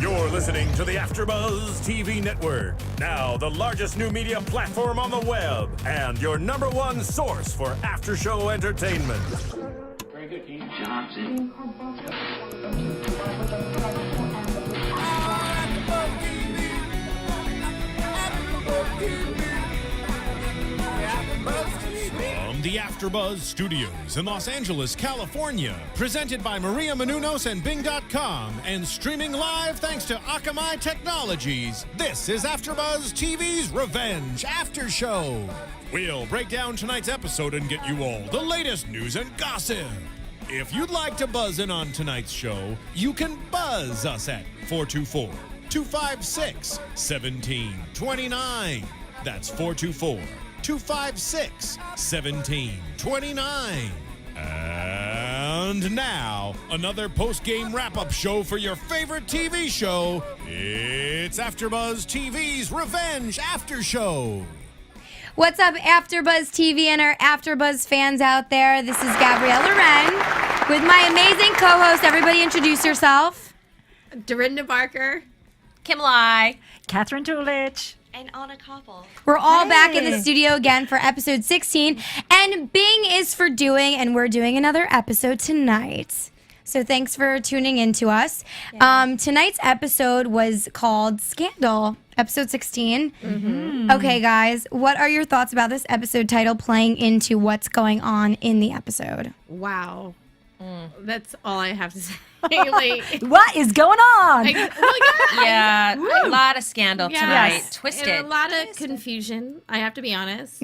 You're listening to the AfterBuzz TV Network, now the largest new media platform on the web, and your #1 source for after-show entertainment. Very good, Keith Johnson. From the AfterBuzz Studios in Los Angeles, California, presented by Maria Menounos and Bing.com, and streaming live thanks to Akamai Technologies, this is AfterBuzz TV's Revenge After Show. We'll break down tonight's episode and get you all the latest news and gossip. If you'd like to buzz in on tonight's show, you can buzz us at 424-256-1729. That's 424-256-1729. And now, another post-game wrap-up show for your favorite TV show. It's AfterBuzz TV's Revenge After Show. What's up, AfterBuzz TV and our AfterBuzz fans out there? This is Gabrielle Loren with my amazing co-host. Everybody introduce yourself. Dorinda Barker. Kimlai. Katherine Tulich. And Anna Koppel. We're all back in the studio again for episode 16. And Bing is for doing, and we're doing another episode tonight. So thanks for tuning in to us. Yeah. Tonight's episode was called Scandal, episode 16. Mm-hmm. Okay, guys, what are your thoughts about this episode title playing into what's going on in the episode? Wow. That's all I have to say. Like, what is going on? Yeah, a lot of scandal tonight. Yes. Twisted. And a lot of confusion, I have to be honest.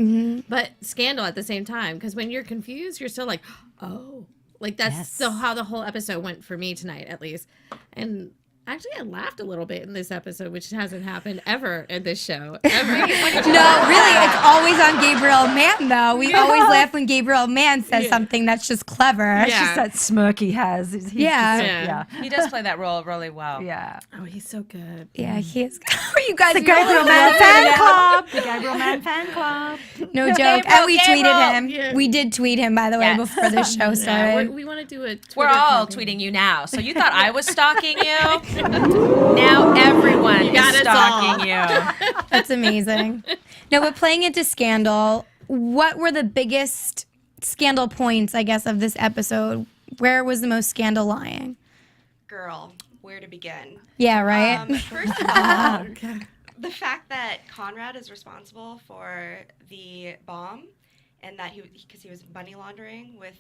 But scandal at the same time. Because when you're confused, you're still like, oh. Like, that's so how the whole episode went for me tonight, at least. And actually, I laughed a little bit in this episode, which hasn't happened ever in this show. Ever. No, really, it's always on Gabriel Mann, though. We always laugh when Gabriel Mann says something that's just clever. It's just that smirk he has. He's Yeah. He does play that role really well. Yeah. Oh, he's so good. Yeah, he is. You guys The Gabriel Mann fan club. The Gabriel Mann fan club. No joke. And we Gabriel. tweeted him. Yeah. We did tweet him, by the way, Yes. before the show started. We want to do a Twitter We're all campaign. tweeting you now. So you thought I was stalking you? Now everyone is got us stalking all. you. That's amazing. No, but playing into Scandal, what were the biggest scandal points, I guess, of this episode? Where was the most scandal lying? Girl, where to begin? Yeah, right? First of all, the fact that Conrad is responsible for the bomb, and that because he was money laundering with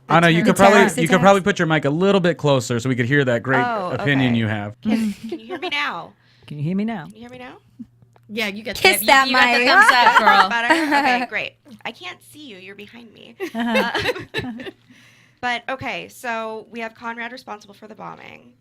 Anna, you could terrorist probably put your mic a little bit closer so we could hear that great opinion you have. Can you hear me now? Can you hear me now? Can you hear me now? Yeah, you get Kiss that You got the mic. thumbs up, girl. Better? Okay, great. I can't see you. You're behind me. But okay, so we have Conrad responsible for the bombing.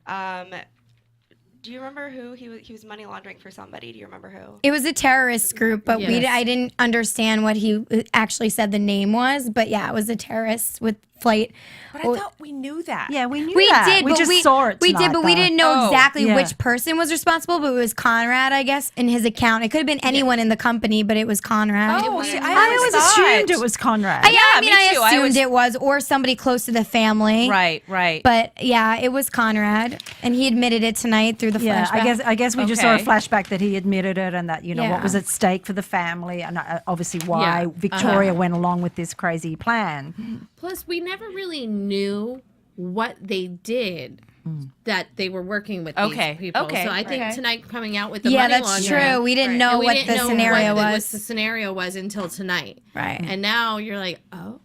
Do you remember who he was money laundering for? Somebody? Do you remember who? It was a terrorist group, but Yes. I didn't understand what he actually said the name was. But yeah, it was a terrorist with flight. But I thought we knew that. Yeah, we knew We that. did, We but just saw it We tonight, did, but we though. didn't know exactly yeah. which person was responsible. But it was Conrad, I guess, in his account. It could have been anyone in the company, but it was Conrad. Oh, see, I always assumed it was Conrad. I Yeah, mean, me I too. I assumed was- it was, or somebody close to the family. Right. But yeah, it was Conrad, and he admitted it tonight through the Yeah, flashback. I guess we just saw a Okay. flashback that he admitted it, and that Yeah. what was at stake for the family, and obviously why Yeah. Victoria went along with this crazy plan. Plus, we never really knew what they did that they were working with Okay, these people. okay, So I think okay. tonight coming out with the Yeah, money that's laundering. true. We didn't know and we what didn't the know scenario what was. the scenario was until tonight. Right. And now you're like, oh.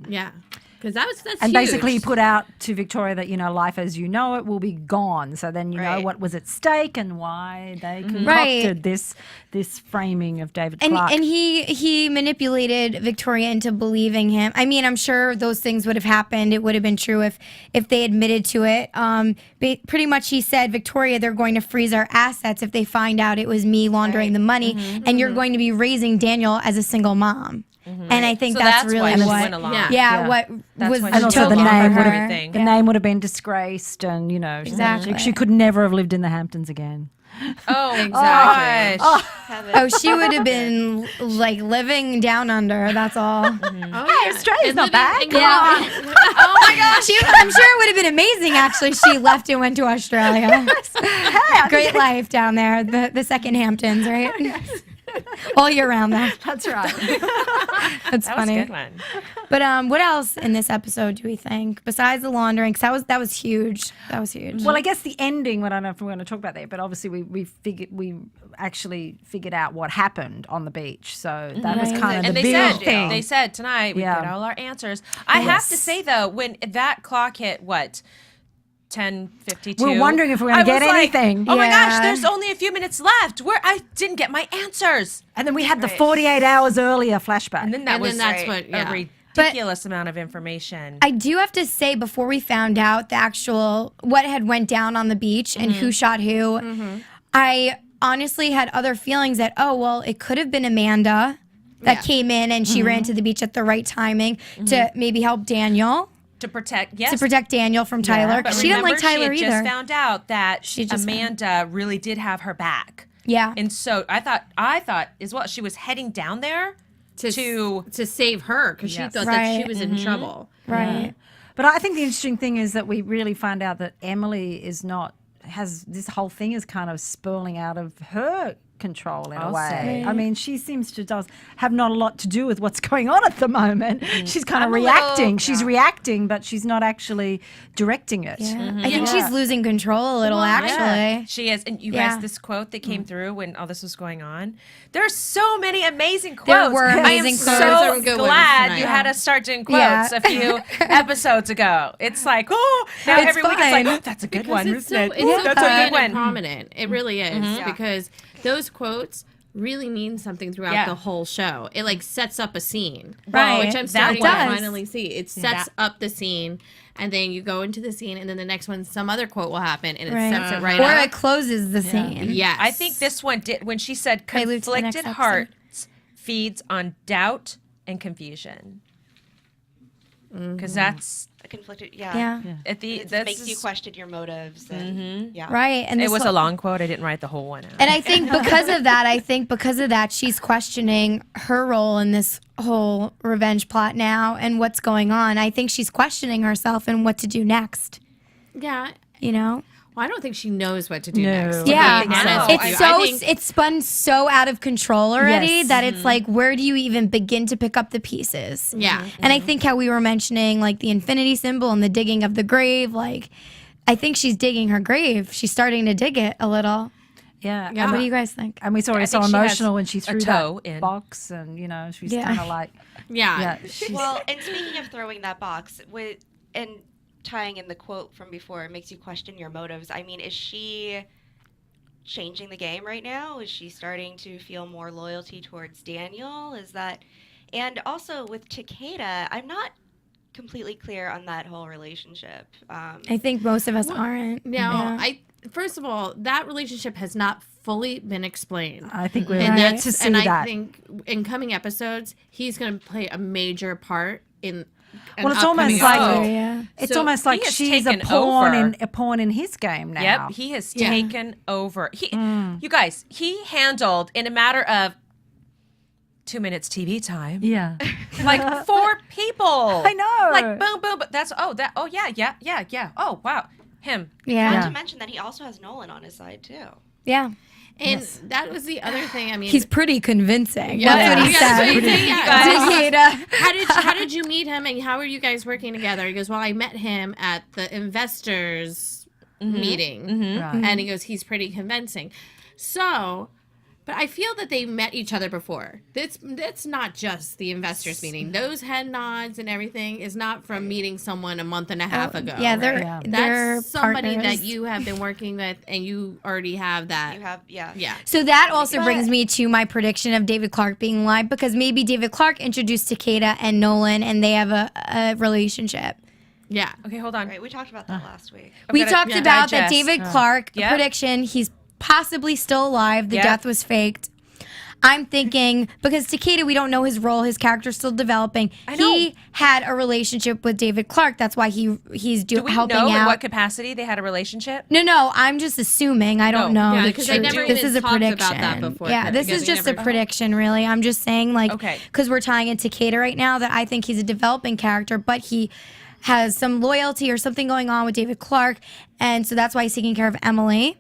Yeah. Because that's And huge. basically he put out to Victoria that, life as you know it will be gone. So then you know Right. what was at stake and why they concocted Right. this framing of David And Clark. and he manipulated Victoria into believing him. I mean, I'm sure those things would have happened. It would have been true if they admitted to it. Pretty much, he said, Victoria, they're going to freeze our assets if they find out it was me laundering the money, and you're going to be raising Daniel as a single mom. And I think So that's that's really why she what. went along. Yeah. Yeah, what That's was why the she and also told the token off name for would her. everything. the name would have been disgraced, and Exactly. she could never have lived in the Hamptons again. Oh, exactly. Oh, she would have been like living down under. That's all. Oh, yeah. Australia's And not bad. Yeah. Oh my gosh. I'm sure it would have been amazing. Actually, she left and went to Australia. Great life down there. The second Hamptons, right? All year round, though. That's right. That's That funny. was a good one. But what else in this episode do we think besides the laundering? 'Cause that was huge. That was huge. Well, I guess the ending. I don't know if we're going to talk about that, but obviously we actually figured out what happened on the beach. So that was kind of And the they big said thing. they said tonight we Yeah. get all our answers. I have to say though, when that clock hit 10:52. We're wondering if we're gonna I get was like, anything. Oh my Yeah. gosh, there's only a few minutes left. Where I didn't get my answers. And then we had the 48 hours earlier flashback. And then that And was then that's what- yeah. a ridiculous amount of information. I do have to say, before we found out the actual what had went down on the beach and who shot who, I honestly had other feelings that, oh, well, it could have been Amanda that came in and she ran to the beach at the right timing to maybe help Daniel. to protect Daniel from Tyler. But She didn't like Tyler she had either. just found out that She just Amanda really did have her back. Yeah. And so I thought as well, she was heading down there to save her because she thought that Right. she was in trouble. Right. But I think the interesting thing is that we really find out that Emily has this whole thing is kind of spurling out of her control in a way. I mean, she seems to have not a lot to do with what's going on at the moment. She's kind of reacting. She's reacting, but she's not actually directing it. Yeah. I think she's losing control a little, actually. She is. And you Yeah. guys, this quote that came through when all this was going on, there's so many amazing quotes. There were I am amazing so quotes. There were good ones glad tonight. you had us start doing quotes Yeah. a few episodes ago. It's like, oh, now It's every week it's fine. like, oh, that's a good one, It's isn't so, it? it's so That's a fun good and one. prominent. It really is because those quotes really mean something throughout the whole show. It like sets up a scene, Right. Which I'm That starting to does. finally see. It sets up the scene, and then you go into the scene, and then the next one, some other quote will happen, and it sets it right or up. it closes the scene. Yes, I think this one did when she said Prelude to the next conflicted episode. hearts feeds on doubt and confusion. Because that's A conflicted, Yeah. at the It that's makes you question your motives. And, yeah. Right. And it this was whole- a long quote. I didn't write the whole one out. And I think because of that, she's questioning her role in this whole revenge plot now and what's going on. I think she's questioning herself and what to do next. yeah. You know? Well, I don't think she knows what to do No. next. to be Yeah, honest with you. I think- it's spun so out of control already Yes. that it's like, where do you even begin to pick up the pieces? Yeah. And I think how we were mentioning like the infinity symbol and the digging of the grave, like I think she's digging her grave. She's starting to dig it a little. Yeah. Yeah. What do you guys think? And we saw her I so think she has emotional when she a threw toe that in. box, and she's Yeah. kind of like, Yeah. she's, Well, and speaking of throwing that box, and tying in the quote from before, it makes you question your motives. I mean, is she changing the game right now? Is she starting to feel more loyalty towards Daniel? Is that, and also with Takeda, I'm not completely clear on that whole relationship. I think most of us aren't. Now, first of all, that relationship has not fully been explained. I think we're And ready that's to see and that. I think in coming episodes, he's going to play a major part in. an Well, it's upcoming almost like episode. Yeah. it's So almost like he has she's a taken pawn over. in his game now. Yep, he has taken over. You guys, he handled in a matter of 2 minutes TV time. Yeah. Like 4 people. I know. Like boom, boom. But that's yeah. Oh wow, him. Yeah. Not to mention that he also has Nolan on his side too. Yeah. And that was the other thing. I mean, He's pretty convincing. Yeah. That's what he Yeah, said. that's what he said, Takeda. how did you meet him and how are you guys working together? He goes, well, I met him at the investors meeting, Right. and he goes, he's pretty convincing. So, but I feel that they met each other before. That's not just the investors meeting. Those head nods and everything is not from meeting someone a month and a half ago. Yeah, they're Yeah. they're That's somebody partners. that you have been working with, and you already have that. You have, yeah. Yeah. So that also brings me to my prediction of David Clark being live, because maybe David Clark introduced Takeda and Nolan and they have a relationship. Yeah. Okay, hold on. Right, we talked about that last week. We gotta talked about that digest. David Clark Yep. prediction. He's possibly still alive. The Yep. death was faked. I'm thinking, because Takeda, we don't know his role, his character's still developing. He had a relationship with David Clark. That's why he's Do we helping know out. in what capacity they had a relationship? No, I'm just assuming. I don't know. Yeah, the because I truth. never This even is a talked prediction. about that before. Yeah, this is just a prediction, really. I'm just saying, like, because we're tying in Takeda right now, that I think he's a developing character, but he has some loyalty or something going on with David Clark, and so that's why he's taking care of Emily.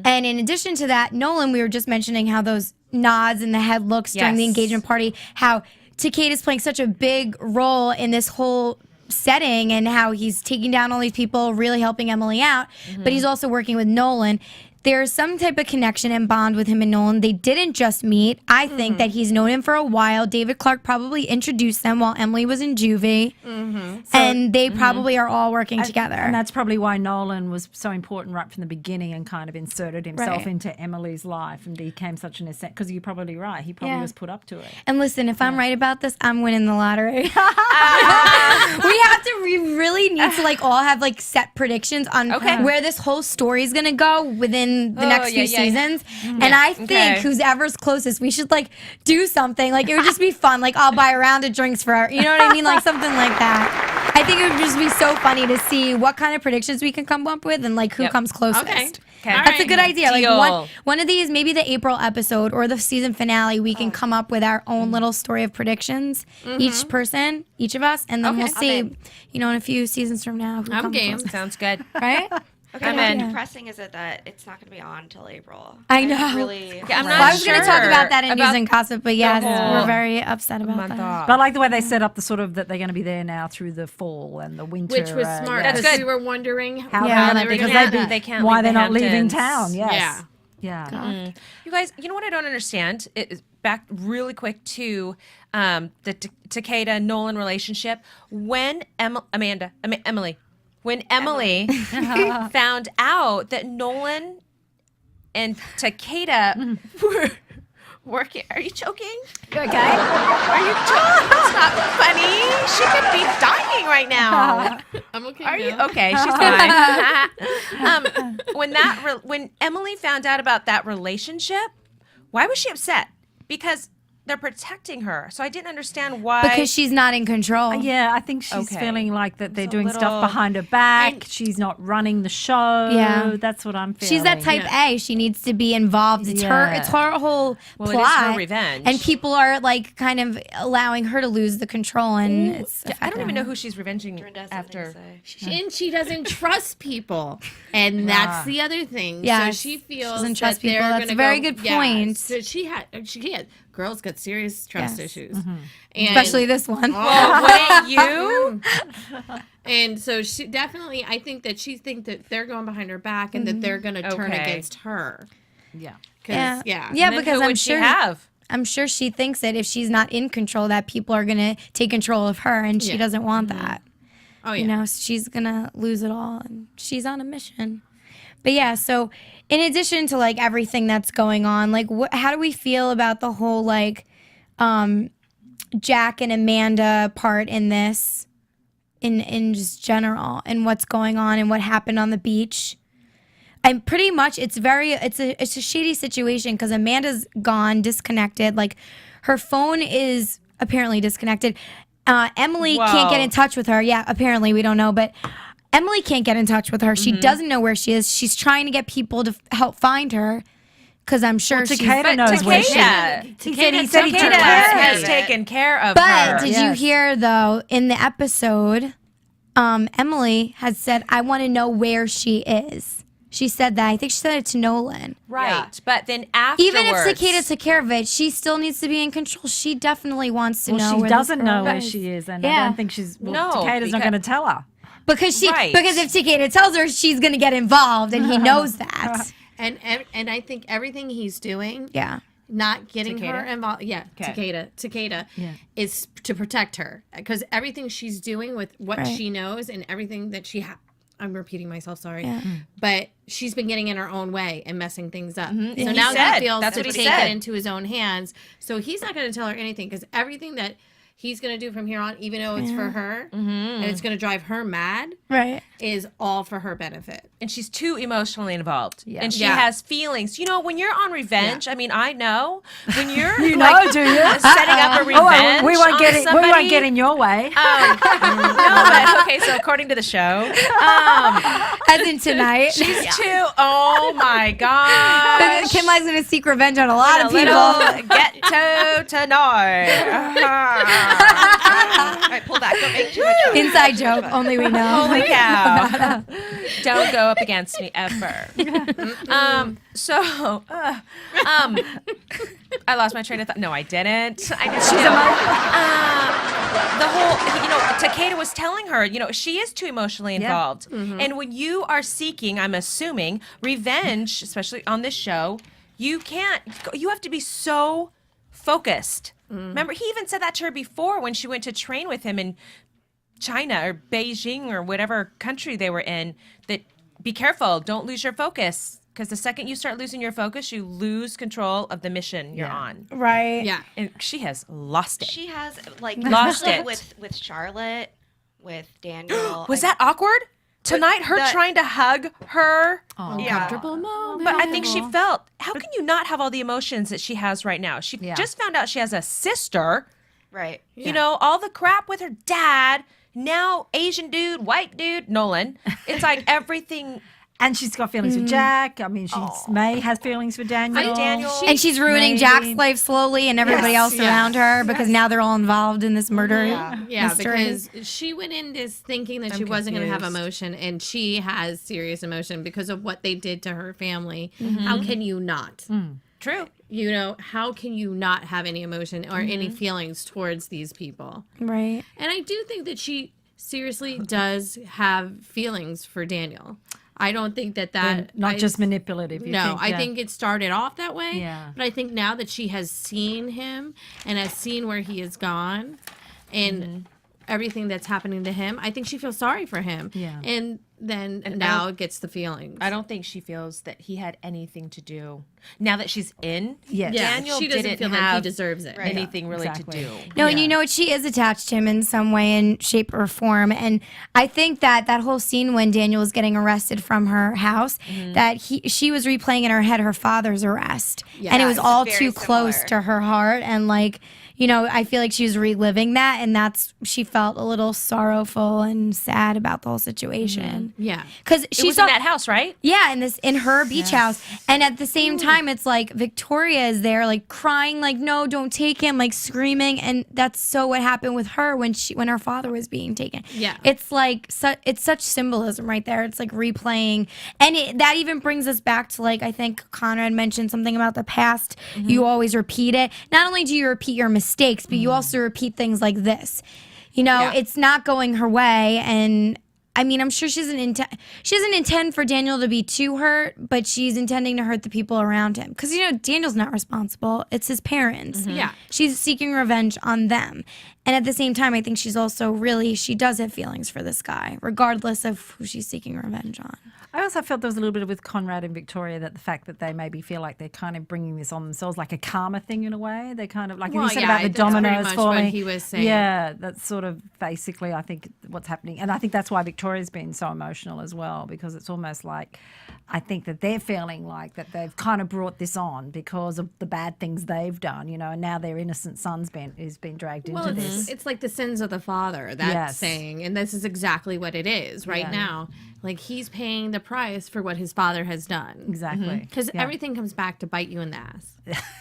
And in addition to that, Nolan, we were just mentioning how those nods and the head looks during the engagement party, how Takeda's playing such a big role in this whole setting and how he's taking down all these people, really helping Emily out, but he's also working with Nolan. There's some type of connection and bond with him and Nolan. They didn't just meet. I think that he's known him for a while. David Clark probably introduced them while Emily was in juvie. And they probably are all working together. And that's probably why Nolan was so important right from the beginning and kind of inserted himself into Emily's life and became such an asset. Because you're probably right. He probably was put up to it. And listen, if I'm right about this, I'm winning the lottery. We really need to like all have like set predictions on where this whole story is going to go within the next few seasons. And I think whoever's closest, we should like do something. Like it would just be fun. Like I'll buy a round of drinks for, you know what I mean? Like something like that. I think it would just be so funny to see what kind of predictions we can come up with and like who comes closest. That's a good idea. Deal. Like one of these, maybe the April episode or the season finale, we can come up with our own little story of predictions, each person, each of us, and then we'll see, you know, in a few seasons from now. Who I'm comes game. closest. Sounds good. Right? Okay, how depressing is it that it's not going to be on until April? I know. Really, I'm Well, I was going to talk about that in news and gossip, but yes, we're very upset about that. But I like the way they set up the sort of that they're going to be there now through the fall and the winter. Which was smart. That's Because good. we were wondering How they were because gonna they can't why leave they're the not leaving Hamptons. town. Yes. Yeah. You guys, you know what I don't understand? It is back really quick to the Takeda Nolan relationship. When Emily, when Emily found out that Nolan and Takeda were working, are you choking? Okay. Are you choking? It's not funny. She could be dying right now. I'm okay. Are you now. okay? She's fine. When Emily found out about that relationship, why was she upset? Because they're protecting her. So I didn't understand why. Because she's not in control. Yeah, I think she's feeling like that they're doing little- stuff behind her back. She's not running the show. Yeah. That's what I'm feeling. She's that type A. She needs to be involved. It's her whole Well, plot. it is her revenge. And people are like kind of allowing her to lose the control and it's I don't even know who she's revenging after. And she doesn't trust people, and that's the other thing. Yes. So she feels Doesn't trust that they're people. That's gonna a very go- good yeah. point. So she had girls got serious trust issues, and, especially this one. Well, wouldn't you? And so she definitely, I think that she thinks that they're going behind her back and that they're going to turn against her. Yeah. Yeah, And because who I'm would sure she have? I'm sure she thinks that if she's not in control, that people are gonna take control of her, and she doesn't want that. Oh yeah. You know, she's gonna lose it all, and she's on a mission. But yeah, so in addition to like everything that's going on, like how do we feel about the whole like Jack and Amanda part in this, in just general, and what's going on and what happened on the beach? And pretty much it's a shady situation because Amanda's gone, disconnected. Like her phone is apparently disconnected. Emily can't get in touch with her. Yeah, apparently we don't know, but Emily can't get in touch with her. She doesn't know where she is. She's trying to get people to help find her because I'm sure Takeda knows where she is. Takeda said he took care of has it. taken care of her. But did you hear though in the episode, Emily had said, "I want to know where she is." She said that. I think she said it to Nolan. Right. But then afterwards. Even if Takeda took care of it, she still needs to be in control. She definitely wants to know Well, she where doesn't this girl know where is. she is, and I don't think she's. Well, No, Takeda's not going to tell her. Because if Takeda tells her, she's going to get involved, and he knows that. And I think everything he's doing, not getting Takeda? her involved, Takeda is to protect her because everything she's doing with what she knows and everything that I'm repeating myself, sorry, but she's been getting in her own way and messing things up. So now he feels to take it into his own hands. So he's not going to tell her anything because everything that he's going to do from here on, even though it's for her and it's going to drive her mad. Right. is all for her benefit. And she's too emotionally involved. Yeah. And she Yeah. has feelings. You know, when you're on revenge, I mean, I know. When you're You know, do you? setting up a revenge we won't get on it. We won't somebody- get in your way. No, but okay, so according to the show, As in tonight. she's too, oh my gosh. Kimlai's going to seek revenge on a lot of A people. little ghetto tonight. All right, pull back. Don't make too much of it. Inside joke, only we know. Holy cow. Don't go up against me ever. I lost my train of thought. No, I didn't. I just the whole, you know, Takeda was telling her, you know, she is too emotionally involved. And when you are seeking, I'm assuming, revenge, especially on this show, you have to be so focused. Remember, he even said that to her before when she went to train with him in China or Beijing or whatever country they were in, that be careful, don't lose your focus. Because the second you start losing your focus, you lose control of the mission you're on. Right. Yeah. And she has lost it. She has like Lost it. with Charlotte, with Daniel. Was that awkward? Tonight, her trying to hug her. Uncomfortable moment. But I think she felt, how can you not have all the emotions that she has right now? She just found out she has a sister. right? You know, all the crap with her dad. Now, Asian dude, white dude, Nolan. It's like everything. And she's got feelings with Jack. I mean, May has feelings for Daniel. And she's ruining Maybe. Jack's life slowly and everybody else around her because now they're all involved in this murder. Yeah, mystery. because she went in this thinking that she wasn't going to have emotion, and she has serious emotion because of what they did to her family. How can you not? True. You know, how can you not have any emotion or any feelings towards these people? Right. And I do think that she seriously does have feelings for Daniel. I don't think that Not just manipulative. I think it started off that way. Yeah. But I think now that she has seen him and has seen where he has gone and everything that's happening to him, I think she feels sorry for him. Yeah. And then now it gets the feelings. I don't think she feels that he had anything to do. Now that she's in, Yes. Daniel she doesn't didn't feel like he have deserves it. anything really Exactly. to do. No, and you know what? She is attached to him in some way, in shape or form. And I think that whole scene when Daniel was getting arrested from her house, that she was replaying in her head her father's arrest. And it was it's all very too close similar. to her heart. And like, you know, I feel like she was reliving that. And she felt a little sorrowful and sad about the whole situation. Yeah. Because She she's was in that house, right? Yeah, in her beach house. And at the same time, it's like Victoria is there, like crying, like, no, don't take him, like screaming. And that's so what happened with her when her father was being taken. Yeah. It's like, it's such symbolism right there. It's like replaying. And that even brings us back to, like, I think Conrad mentioned something about the past. You always repeat it. Not only do you repeat your mistakes, but you also repeat things like this. You know, it's not going her way. And I mean, I'm sure she doesn't intend for Daniel to be too hurt, but she's intending to hurt the people around him. Because, you know, Daniel's not responsible. It's his parents. Yeah. She's seeking revenge on them. And at the same time, I think she's also she does have feelings for this guy, regardless of who she's seeking revenge on. I also felt there was a little bit with Conrad and Victoria, that the fact that they maybe feel like they're kind of bringing this on themselves, like a karma thing in a way. They kind of, like Well, you said yeah, about the that's pretty dominoes much falling. what he was saying. Yeah, that's sort of basically, I think, what's happening. And I think that's why Victoria's been so emotional as well, because it's almost like, I think that they're feeling like that they've kind of brought this on because of the bad things they've done, you know, and now their innocent son's been dragged into this. It's like the sins of the father, that saying. And this is exactly what it is right now. Like, he's paying the price for what his father has done. Exactly. Because everything comes back to bite you in the ass.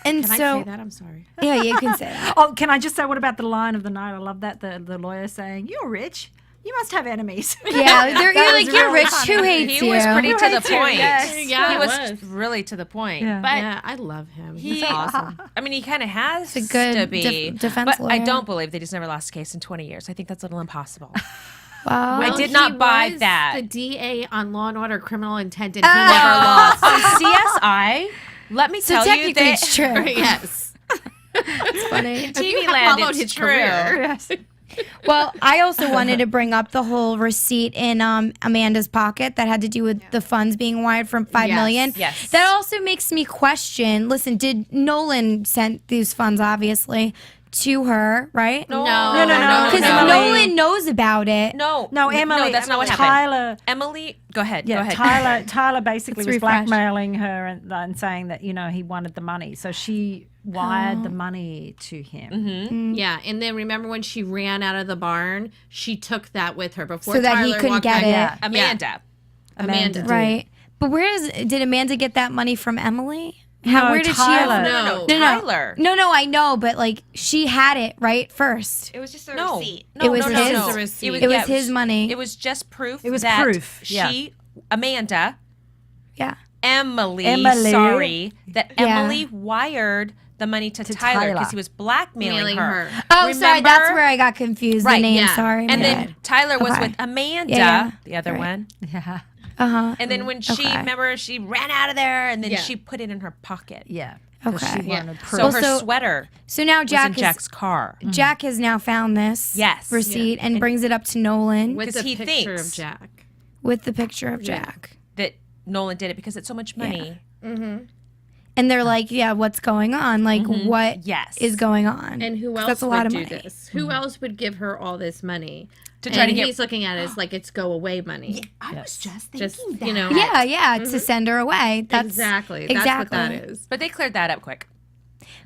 And Can I so, say that? I'm sorry. yeah, you can say that. Oh, can I just say, what about the line of the night? I love that, the lawyer saying, "You're rich. You must have enemies." Yeah, you're like, you're really rich. funny. Who hates He you? was pretty to the hates you? point. Yes. Yeah, he it was was. really to the point. Yeah. But Yeah, I love him. he, He's awesome. I mean, he kind of has a good to be. defense but I lawyer. don't believe that he's never lost a case in 20 years. I think that's a little impossible. Wow. I did not buy was that. The DA on Law and Order Criminal Intent, and he never lost. On CSI, let me So tell you technically that it's true. Yes. It's funny. TV land, followed it's his true. career. Well, I also wanted to bring up the whole receipt in Amanda's pocket that had to do with the funds being wired from $5 million. Yes. That also makes me question. Listen, did Nolan send these funds, obviously, to her, right? No. Because Nolan knows about it. No, Emily. No, that's not what Tyler. happened. Emily, go ahead. Yeah, Go ahead. Tyler basically Let's was refresh. blackmailing her and saying that he wanted the money, so she wired the money to him. Yeah, and then remember when she ran out of the barn, she took that with her before So that Tyler he couldn't walked get back. it. Amanda. Amanda. Right. But did Amanda get that money from Emily? No, Where did Tyler. she No. Tyler. No, I know, but like she had it right first. It was just a No. receipt. It was no, his. no. The receipt. It was his money. It was just proof. It was that proof, yeah. Amanda, Yeah. Emily, that Yeah. Emily wired the money to Tyler because he was blackmailing Mailing her. her. Oh, sorry, that's Remember? where I got confused. Right, the name, yeah. sorry. And my then bad. Tyler was Okay. with Amanda, Yeah. the other Right. one. Yeah, And then when she, Okay. remember, she ran out of there and then Yeah. she put it in her pocket. yeah. 'Cause Okay. She Yeah. wanted So proof. her so- sweater So now was in Jack Jack's car. Jack has now found this Yes. receipt and brings it up to Nolan With 'Cause the he picture thinks- of Jack. with the picture of Jack. That Nolan did it because it's so much money. And they're like, yeah, what's going on? Like, what Yes. is going on? And who 'Cause else that's a lot would of do money. this? Who else would give her all this money? To try to get- he's looking at it as like it's go away money. I was just thinking Just that. you know. Yeah, to send her away. That's Exactly. That's what that is. But they cleared that up quick.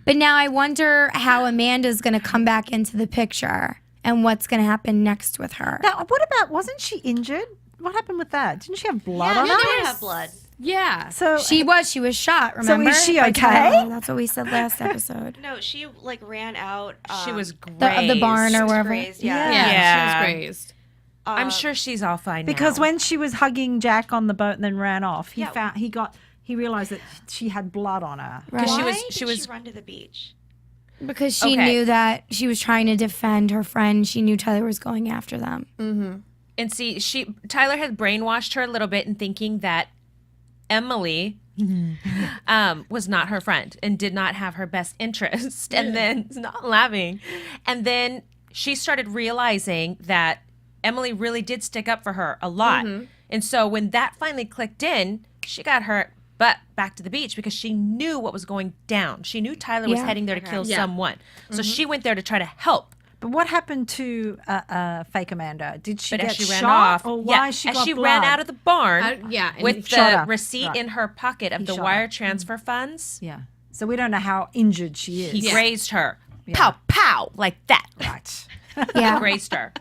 But now I wonder how Amanda's going to come back into the picture and what's going to happen next with her. Now, what about? Wasn't she injured? What happened with that? Didn't she have blood Yeah, on she her? did have blood. Yeah. So She was shot, remember? is she By okay? Tyler. That's what we said last episode. No, she like ran out. She was grazed. Of the barn or wherever. Grazed, Yeah. Yeah. She was grazed. I'm sure she's all fine because now. when she was hugging Jack on the boat and then ran off, Yeah. he realized that she had blood on her. Right. she Why was- did she was- she run to the beach? Because she Okay. knew that she was trying to defend her friend. She knew Tyler was going after them. And see, Tyler had brainwashed her a little bit in thinking that Emily was not her friend and did not have her best interest. And then not laughing. And then she started realizing that Emily really did stick up for her a lot. And so when that finally clicked in, she got her butt back to the beach because she knew what was going down. She knew Tyler was Yeah. heading there to kill Yeah. someone. So she went there to try to help. But what happened to fake Amanda? Did she But get as she ran shot, off, or why she as got she blood? ran out of the barn, Yeah. And with shot the her. receipt Right. in her pocket of He the shot wire her. transfer funds, Yeah. So we don't know how injured she is. he grazed her. Pow, pow, like that. Right. Yeah. Grazed her.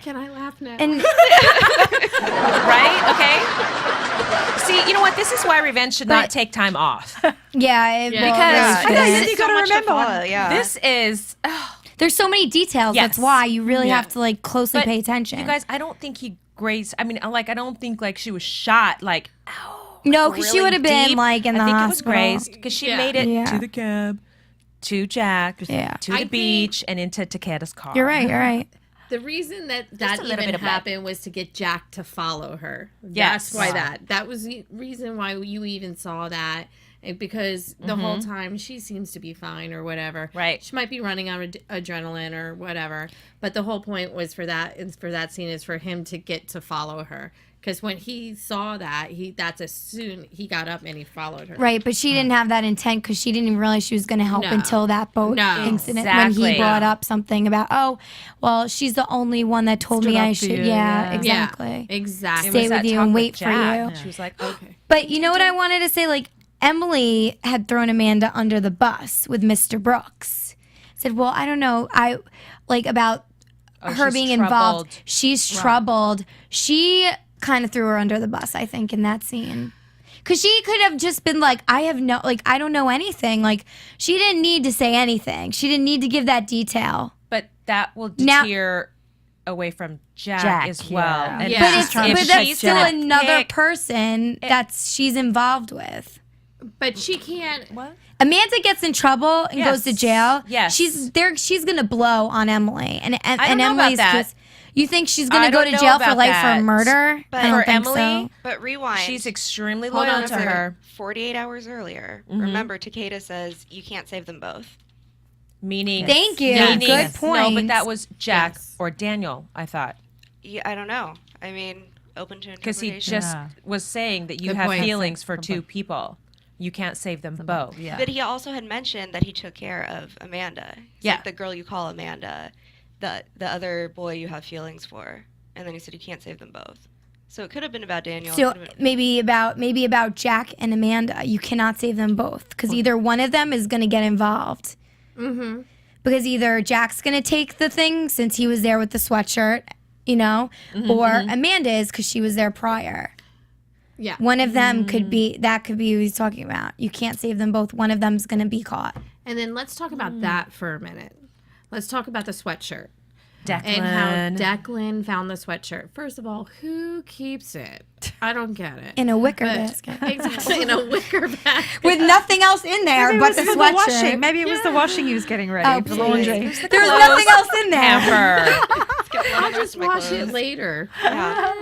Can I laugh now? And Right? Okay? See, you know what? This is why revenge should not take time off. yeah, Because I know, There's you got to much remember. follow, yeah. this is. there's so many details. Yes. That's why you really Yeah. have to like closely But pay attention. You guys, I don't think he grazed. I mean, like, I don't think like she was shot. Like, no, because she really would have been deep. like in the I think hospital. it was grazed because she Yeah. made it Yeah. to the cab, to Jack, Yeah. to the beach, and into Takeda's car. You're right. You're right. The reason that a that little even bit of blood. happened was to get Jack to follow her. Yes. That's why that was the reason why you even saw that. And because the whole time she seems to be fine or whatever. Right. She might be running on adrenaline or whatever. But the whole point was for that scene is for him to get to follow her. Because when he saw that, that's as soon he got up and he followed her. Right, but she didn't have that intent because she didn't even realize she was going to help No. until that boat No. incident when Exactly. he brought up something about, oh, well, she's the only one that told Stood me I up for should. you, Yeah, yeah. exactly. Yeah, exactly. Stay Was that with you talk and with wait for Jack. you. She was like, okay. But you know what I wanted to say? Like, Emily had thrown Amanda under the bus with Mr. Brooks. Said, well, I don't know. About her she's being troubled. involved. She's troubled. She kind of threw her under the bus, I think, in that scene. Because she could have just been like, I don't know anything. Like, she didn't need to say anything. She didn't need to give that detail. But that will Now- deter away from Jack, Jack, as well. yeah. And Yeah. But, She's it's, trying to but if that's she's still gonna another pick- person she's involved with. But she can't. What? Amanda gets in trouble and goes to Yes. jail. Yes. She's there. She's gonna blow on Emily, and don't know about Emily's that. just. You think she's I gonna go don't to know jail for about life that. for murder? But I don't For think Emily, so. But rewind. She's extremely Hold loyal on to a second. her, 48 hours earlier. Remember, Takeda says you can't save them both. meaning. Thank you. meaning- Good point. No, but that was Jack Yes. or Daniel, I thought. Yeah, I don't know. I mean, open to Because interpretation. he just Yeah. was saying that you Good have point. feelings for two people. You can't save them both. Yeah. But he also had mentioned that he took care of Amanda. He's Yeah. like, the girl you call Amanda, the other boy you have feelings for. And then he said you can't save them both. So it could have been about Daniel. So it could have been- maybe about Jack and Amanda. You cannot save them both because either one of them is going to get involved. Mm-hmm. Because either Jack's going to take the thing since he was there with the sweatshirt, you know, or Amanda is because she was there prior. Yeah. One of them could be who he's talking about. You can't save them both. One of them's going to be caught. And then let's talk about that for a minute. Let's talk about the sweatshirt. Declan. And how Declan found the sweatshirt. First of all, who keeps it? I don't get it. In a wicker But- basket. Exactly, in a wicker bag. With nothing else in there Maybe but it the was for the washing. sweatshirt. Maybe it was the washing he was getting ready. Oh, the please. laundry. There was nothing else in there. Ever. I'll just wash it later. Yeah.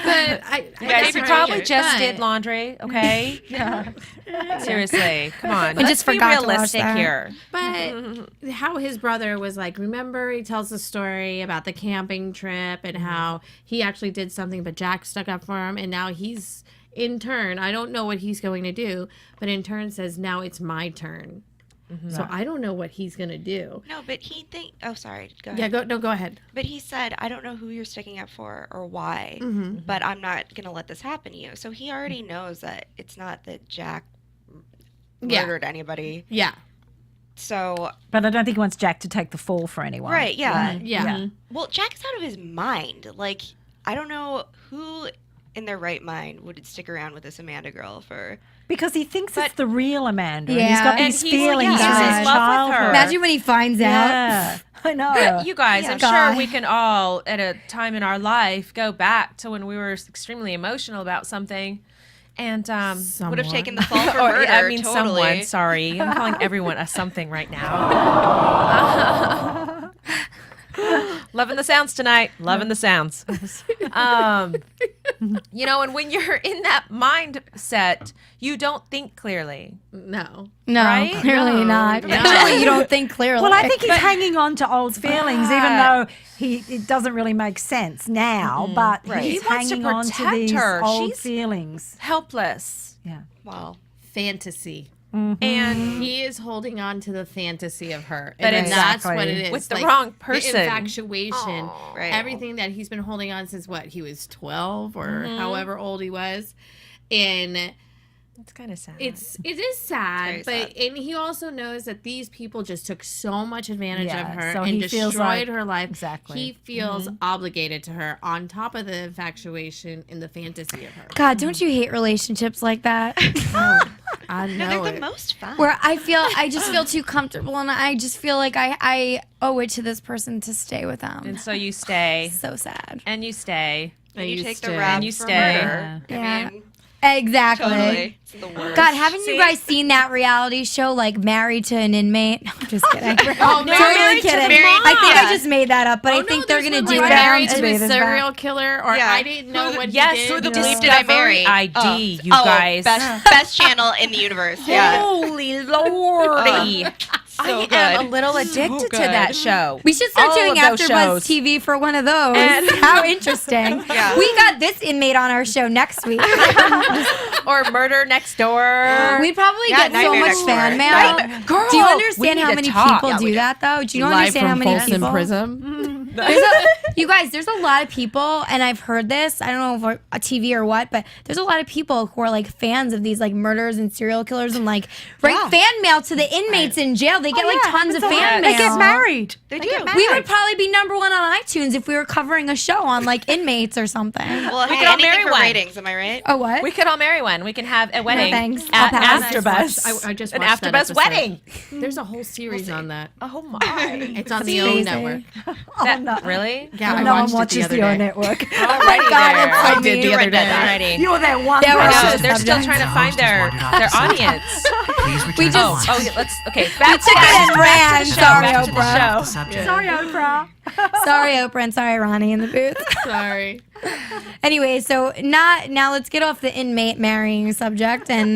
But You guys, you probably just but- did laundry, okay? Yeah. Seriously, come on. We Let's just be forgot to wash realistic that. here. But how his brother was like, remember, he tells the story about the camping trip and how he actually did something, but Jack stuck up for him, and now he's in turn. I don't know what he's going to do, but in turn says, now it's my turn. So I don't know what he's going to do. No, but oh, sorry. Go ahead. Yeah, go ahead. But he said, I don't know who you're sticking up for or why, but I'm not going to let this happen to you. So he already knows that it's not that Jack Yeah. murdered anybody. Yeah. So, But I don't think he wants Jack to take the fall for anyone. right, yeah. Yeah. Well, Jack's out of his mind. Like, I don't know who in their right mind would stick around with this Amanda girl for... Because he thinks it's the real Amanda. And he's Yeah. got And these he's feelings in from his love with her. childhood. Imagine when he finds out. Yeah. I know. But you guys, I'm God. sure we can all, at a time in our life, go back to when we were extremely emotional about something. And Would have taken the fall for or, murder, I mean, totally. someone. Sorry, I'm calling everyone a something right now. Loving the sounds tonight. Loving the sounds. You know, and when you're in that mindset, you don't think clearly. No. No, Right? clearly not. No. Clearly you don't think clearly. Well, I think he's hanging on to old feelings, even though it doesn't really make sense now. But he's He wants to hanging on to protect these her. old She's- feelings. Helpless. Yeah. Wow. Fantasy. And He is holding on to the fantasy of her. But And that's exactly. what it is. With the wrong The person. infatuation. Right. Everything that he's been holding on since what? He was 12 or however old he was. And it's kind of sad. it is sad, very but and he also knows that these people just took so much advantage Yeah, of her so and he feels destroyed like- her life. exactly. He feels obligated to her on top of the infatuation and the fantasy of her. God, don't you hate relationships like that? I No, know they're the it. most fun. Where I just feel too comfortable and I just feel like I owe it to this person to stay with them. and so you stay. So sad. And you stay. and you used take to. the rap And you for stay. murder. Yeah. I mean, Exactly. totally. It's the worst. God, haven't you guys seen that reality show, like Married to an Inmate? No, I'm just kidding. Oh, Totally Married to kidding. Married- I think yeah. I just made that up, but I think they're gonna do that. Married to to be a this serial killer, or Yeah. I didn't know what Yes, he through did. the bleep did I marry? ID, you Oh, guys. best channel in the universe. Yeah. Holy lordy. So I am good. a little addicted to that show. We should start All doing of those AfterBuzz shows. TV for one of those. And- How interesting! Yeah. We got this inmate on our show next week. Or Murder Next Door. We'd probably Yeah, get so Nightmare much Next fan Door. mail. Right? Girl, Do you we understand need how to many talk. people Yeah, we do do. that though? Do you Live understand how from many Folsom people? Prison. You guys, there's a lot of people, and I've heard this. I don't know if a TV or what, but there's a lot of people who are like fans of these like murderers and serial killers, and like write fan mail to the inmates in jail. They get like tons of fan mail. They get married. They do. We would probably be number one on iTunes if we were covering a show on like inmates or something. Well, We hey, could all anything marry for one. ratings, am I right? Oh, what? We could all marry one. We can have a wedding. thanks. I'll At pass. AfterBuzz. I just An watched that AfterBuzz episode. wedding. There's a whole series on that. Oh my. It's on That's the OWN crazy. network. That, really? Yeah, I No one watched watches it the the other O day. Network. Oh my God, that's so I did mean. the other day. Alrighty. You're that one Yeah, we're I know, Subject. they're still trying to find their audience. Please return We to just- line. Oh, let's back to took it and ran. the show. Sorry, Back to the Oprah. show. Subject. Sorry, Oprah. Sorry, Oprah, and sorry, Ronnie in the booth. Sorry. Anyway, so now let's get off the inmate marrying subject and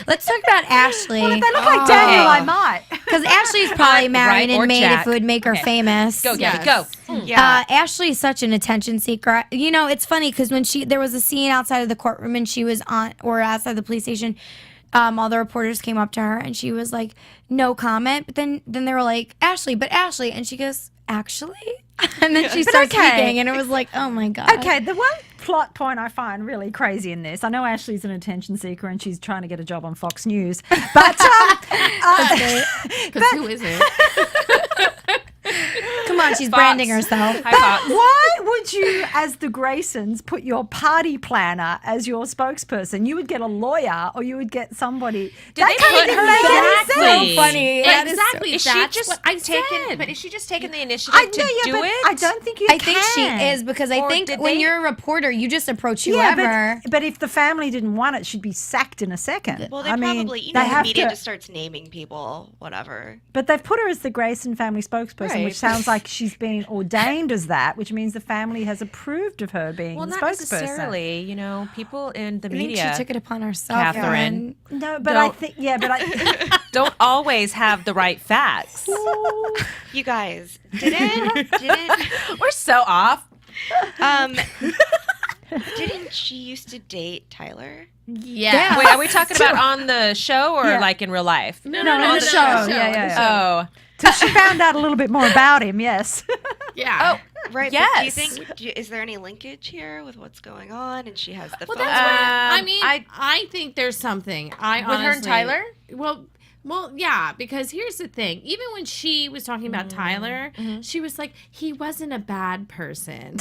let's talk about Ashley. If they look like Daniel, I might. Because Ashley's probably marrying Right, an or inmate Jack. if it would make her Okay. famous. Go, Gabby, Yes. go. Yeah. Ashley's such an attention seeker. You know, it's funny because when there was a scene outside of the courtroom and she was outside the police station all the reporters came up to her and she was like, no comment. But then they were like, Ashley, and she goes, actually? And then she starts speaking, and it was like, oh my God. Okay, the one plot point I find really crazy in this, I know Ashley's an attention seeker and she's trying to get a job on Fox News, but Because who is it? Come on, she's branding herself. But why would you, as the Graysons, put your party planner as your spokesperson? You would get a lawyer, or you would get somebody. That kind of make any sense. So funny. Exactly. Is she That's just what I taking? said. But is she just taking the initiative to do but it? I don't think you I can. think she is, because I Or think did when they- you're a reporter, you just approach Yeah, whoever. but if the family didn't want it, she'd be sacked in a second. Well, they I mean, probably, they the have media to, just starts naming people, whatever. but they've put her as the Grayson family spokesperson, Right. which sounds like she's been ordained as that, which means the family has approved of her being Well, the not spokesperson. necessarily. You know, people in the I think media she took it upon herself. Catherine. No, but I Don't- think, yeah, but I. don't always have the right facts. You guys, didn't We're so off. didn't she used to date Tyler? Yeah. Wait, are we talking about on the show or Yeah. like in real life? No, in the show. Yeah. Oh, So she found out a little bit more about him, yes. Yeah. Right. Yes. But do you think is there any linkage here with what's going on? And she has the Well, phone. that's what I mean. I- I think there's something. with her and honestly- Tyler? Well, yeah, because here's the thing. Even when she was talking about Tyler, she was like, he wasn't a bad person.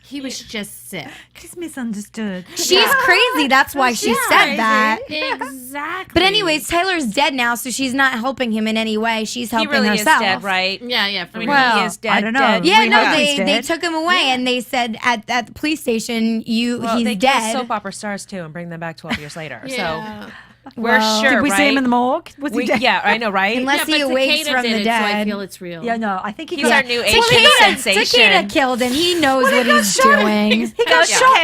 He was just sick. She's misunderstood. She's crazy. That's why she said that. Exactly. But anyways, Tyler's dead now, so she's not helping him in any way. She's he helping really herself. is dead, right? Yeah, for I mean, real. Well, he is dead. I don't know. Dead. Yeah, We no, hope they he's they dead. took him away and they said at the police station, Well, he's they dead. kill soap opera stars too and bring them back 12 years later. Yeah. So we're sure, Did we right? see him in the morgue? Was he dead? Yeah, I know, right? Unless Yeah, he but awakes Takeda from did the it, so I dead. feel it's real. Yeah, no, I think he He's our new Asian Takeda sensation. killed him. He knows what he's doing. He got Go shot.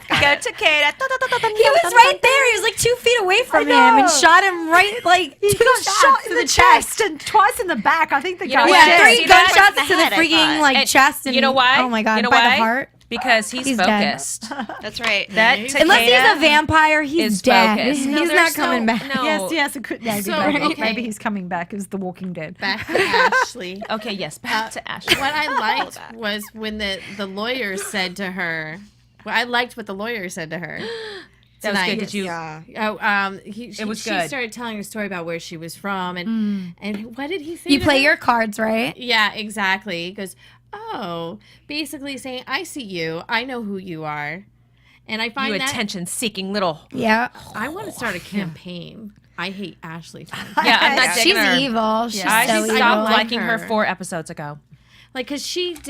Takeda, go Takeda. He was right there. He was like 2 feet away from him and know. shot him right, like, He 2 got shots shot to in the the chest. chest and twice in the back. I think the You guy know was what? Yeah, dead. 3 See, that gunshots was to the the head, I freaking thought. like And chest. And you know why? Oh my god, You know by why? the heart. Because he's He's dead. focused. That's right. That Unless he's Takeda a vampire, he's is dead. focused. No, He's there's not coming no- back. no. Yes, it could. Maybe, So, maybe, okay. maybe he's coming back as The Walking Dead. Back to Ashley. Okay, yes, back to Ash. What I liked was when the lawyer said to her, I liked what the lawyer said to her. That was good. tonight. Did you? Yeah. It was she good. started telling a story about where she was from, and what did he say? You to play her? your cards, right? Yeah, exactly. He goes, oh, basically saying, I see you, I know who you are, and I find You that attention-seeking little. Yeah. I want to start a campaign. I hate Ashley. Yeah, I'm not She's digging her. evil. She's I so stopped evil. liking her her. 4 episodes ago. Like, because she's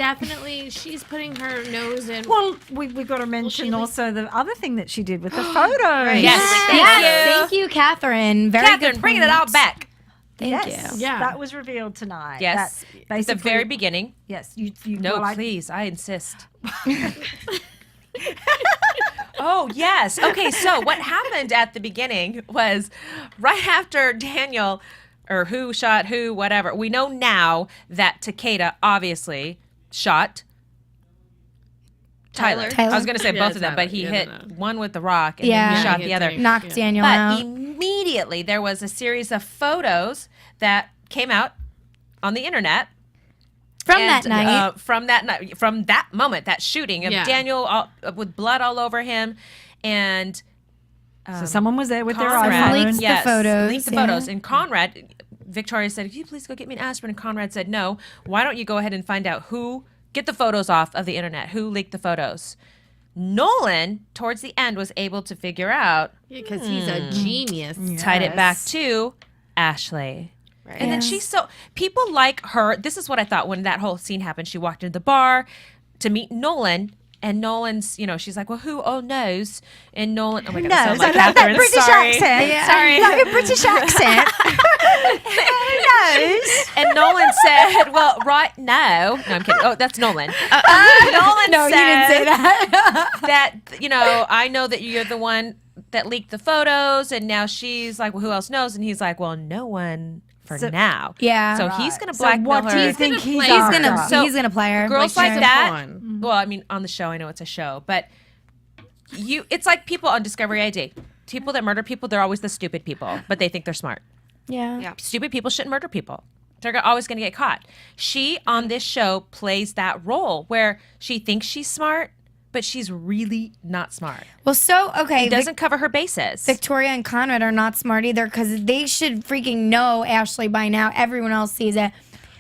putting her nose in. Well, we got to mention she also the other thing that she did with the photos. Yes, thank Yes, you. thank you, Catherine. Very Catherine, good. bringing it all points. back. Thank Yes, you. Yeah. that was revealed tonight. Yes, That at basically, the very beginning. Yes, you No, well, please, I insist. Oh, yes. Okay, so what happened at the beginning was right after Daniel, or who shot who, whatever. We know now that Takeda obviously shot Tyler. Tyler. I was going to say Yeah, both of them, but he Tyler. hit Yeah, no. one with the rock and Yeah. then he Yeah, shot he the hit other. three. Knocked Yeah. Daniel But out. immediately there was a series of photos that came out on the internet. From And, that night. from that night, from that moment, that shooting of Yeah. Daniel with blood all over him, and So someone was there with their Conrad iPhone. Leaked the yes, photos, leaked the yeah. photos, and Conrad, Victoria said, "Can you please go get me an aspirin?" And Conrad said, "No. Why don't you go ahead and find out get the photos off of the internet? Who leaked the photos?" Nolan, towards the end, was able to figure out, Because he's a genius. tied it back to Ashley. Right. And then she's people like her. This is what I thought when that whole scene happened. She walked into the bar to meet Nolan, and Nolan's, she's like, well, who all knows? And Nolan, oh my God, I sound like that Catherine. British Sorry. accent. Sorry. Like a British accent. And Nolan said, well, right now, no, I'm kidding. Oh, that's Nolan. Nolan No, you said didn't say that. that, I know that you're the one that leaked the photos. And now she's like, well, who else knows? And he's like, well, no one for now. Yeah. So he's going to So blackmail what her. do you think gonna he's play- He's after? gonna So, he's gonna play her. Girls like she's a that. pawn. Well, I mean, on the show, I know it's a show, but it's like people on Discovery ID. people that murder people, they're always the stupid people, but they think they're smart. Yeah. Stupid people shouldn't murder people. They're always going to get caught. She, on this show, plays that role where she thinks she's smart, but she's really not smart. Well, so, okay. It doesn't cover her bases. Victoria and Conrad are not smart either because they should freaking know Ashley by now. Everyone else sees it.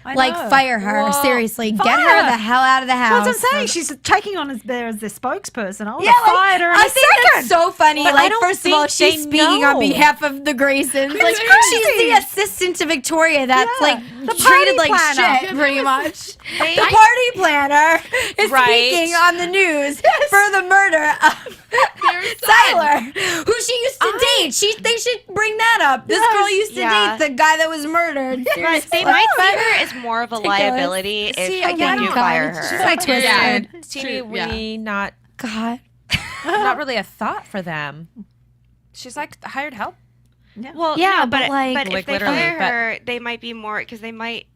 Like, fire her. Whoa. Seriously. Fire Get her her. the hell out of the house. That's what I'm saying. She's taking on as their spokesperson. I would Yeah, have fired her in I a think that's second. so funny. But I Like, don't first of all, think she's they speaking on know. behalf of the Graysons. Like, she's crazy. the assistant to Victoria that's, Yeah. like, The treated party like planner. shit, pretty much. The party planner is Right. speaking on the news for the murder of Tyler, who she used to date. They should bring that up. This girl used to Yeah. date the guy that was murdered. But Seriously. they might see her as more of a liability if See, they again, do God, fire she's her. like twisted. Teeny weeny, not God. really a thought for them. She's like hired help. Well, Yeah, no, but, like- but Like, if they literally, fire but- her, they might be more because they might.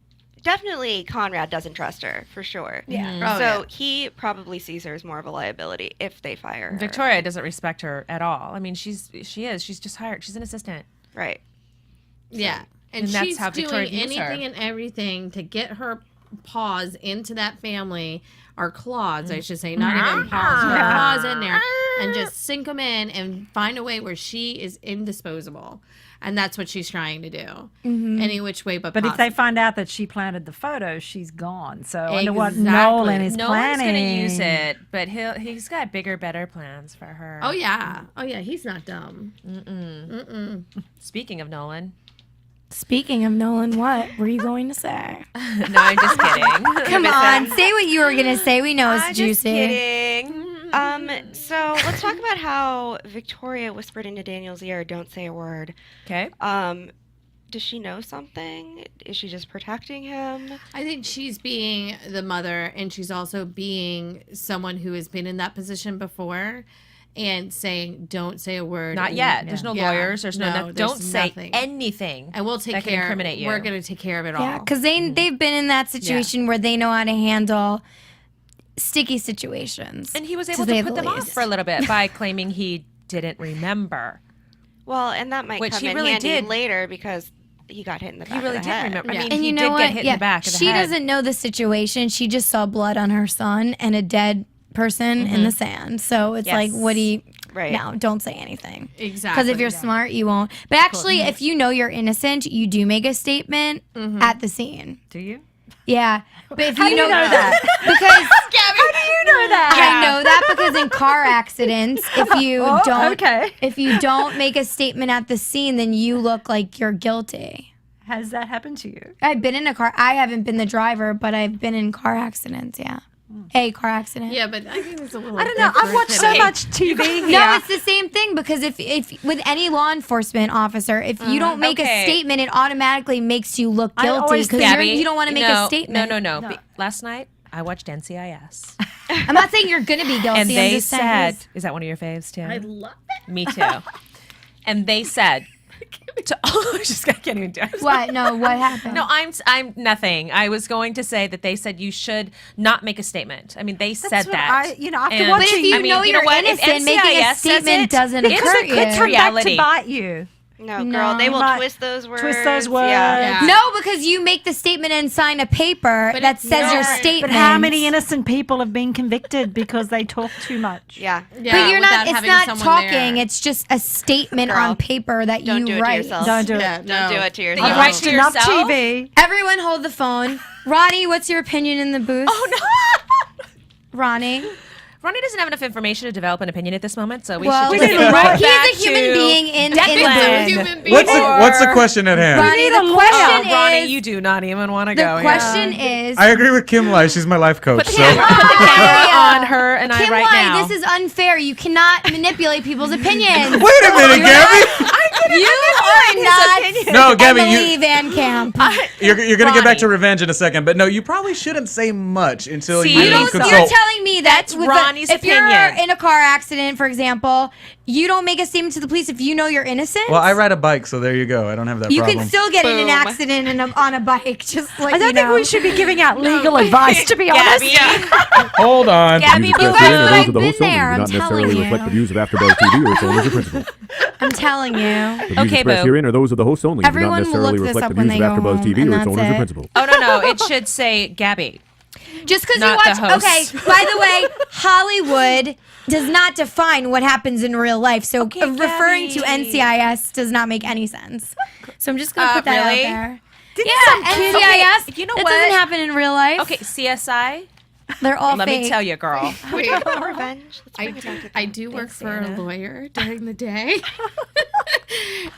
Definitely, Conrad doesn't trust her for sure. Yeah. So he probably sees her as more of a liability if they fire her. Victoria doesn't respect her at all. I mean, she's just hired. She's an assistant. Right. Yeah. And, And that's she's how Victoria doing views her. anything and everything to get her paws into that family, or claws, I should say, not even paws, her claws in there, and just sink them in and find a way where she is indisposable. And that's what she's trying to do. Any which way but But if possible. they find out that she planted the photo, she's gone. So I wonder what Exactly. Nolan is No one's planning. going to use it, but he's got bigger, better plans for her. Oh, yeah. Oh, yeah. He's not dumb. Speaking of Nolan. Speaking of Nolan, what were you going to say? No, I'm just kidding. Come on, say what you were going to say. We know it's I'm juicy. just kidding. So let's talk about how Victoria whispered into Daniel's ear, "Don't say a word." Okay. Does she know something? Is she just protecting him? I think she's being the mother, and she's also being someone who has been in that position before and saying, don't say a word. Not and- yet. There's no Yeah. lawyers. There's no. there's Don't say nothing. anything. And we'll take that can care. incriminate you. We're going to take care of it all. Yeah, because they've been in that situation where they know how to handle sticky situations. And he was to able say to the put them off least. for a little bit by claiming he didn't remember. Well, and that might Which come he in really handy did. later because he got hit in the back He really of the did head. remember. Yeah. I mean, And he you know did what? get hit in the back of the she head. doesn't know the situation. She just saw blood on her son and a dead person in the sand. So it's like, Yes. what do you... Right. No, don't say anything. Exactly. Because if you're smart, you won't. But actually, if you know you're innocent, you do make a statement at the scene. Do you? Yeah. But if How you do you know that? Because How do you know that? I know that because in car accidents, if you Oh, don't okay. if you don't make a statement at the scene, then you look like you're guilty. Has that happened to you? I've been in a car. I haven't been the driver, but I've been in car accidents. Yeah, a car accident. Yeah, but I think it's a little I don't know. I've watched so much TV here. No, it's the same thing because if with any law enforcement officer, if you don't make a Okay. statement, it automatically makes you look I guilty always because think- you don't want to make a statement. No. Last night, I watched NCIS. I'm not saying you're gonna be guilty. And I'm they just saying said, it's- is that one of your faves, too? I love it. Me too. And they said, I can't even do it. what? No, what happened? No, I'm nothing. I was going to say that they said you should not make a statement. I mean, they said That's what that. after And- But watching, if you I mean, know you know you're what? If innocent, making a NCIS says statement it, doesn't it's hurt a you. good come back reality. to bite you. No, No. girl, they will Might twist those words. twist those words. Yeah. Yeah. No, because you make the statement and sign a paper But that it's says your not- statement. But how many innocent people have been convicted because they talk too much? Yeah. Yeah, But you're not. without It's having not someone talking. there. It's just a statement Girl, on paper that Don't do you it to write. yourself. Don't do it. Yeah, Don't do it to You I've yourself. write watched to enough yourself? TV. Everyone, hold the phone. Ronnie, what's your opinion in the booth? Oh, no. Ronnie. Ronnie doesn't have enough information to develop an opinion at this moment, so we Well, should we just need go a right lawyer. back He's a human to being in the Declan. booth. What's the question at hand? Ronnie, need the a lawyer. question Ronnie, is. you do not even want to The go. question is. I agree with Kimlai. She's my life coach. So Put the camera on her and I right Kimlai, now. this is unfair. You cannot manipulate people's opinions. wait a minute, Gabby. are not No, Gabby, Emily Van Camp. you're going to get back to Ronnie. revenge in a second, but no, you probably shouldn't say much until See, you you don't- consult. You're telling me that That's with Ronnie's if opinion. you're in a car accident, for example, you don't make a statement to the police if you know you're innocent? Well, I ride a bike, so there you go. I don't have that you problem. can still get in an Boom. accident on a bike, just like I don't think we should be giving out legal advice, to be honest. Gabby. Hold on. Gabby, Views you expressed herein guys, are I've those of the been host only, there, do I'm not necessarily telling reflect you. the views of AfterBuzz TV or its owners or principals. I'm telling you. The views Okay, expressed boo. herein are those of the host only, Everyone do will not necessarily look this reflect up the when views they of go AfterBuzz home, TV and or its that's owners or it. principals. Oh, no. It should say Gabby. Just because you Not watch, the host. okay. By the way, Hollywood does not define what happens in real life. So referring to Gabby. NCIS does not make any sense. So I'm just gonna put that really? out there. Didn't Yeah, some kid- NCIS. Okay, you know that what? doesn't happen in real life. Okay, CSI. They're all Let fake. me tell you, girl. Wait, Revenge. Let's bring it back to I that. do work Thanks, for a Anna. lawyer during the day.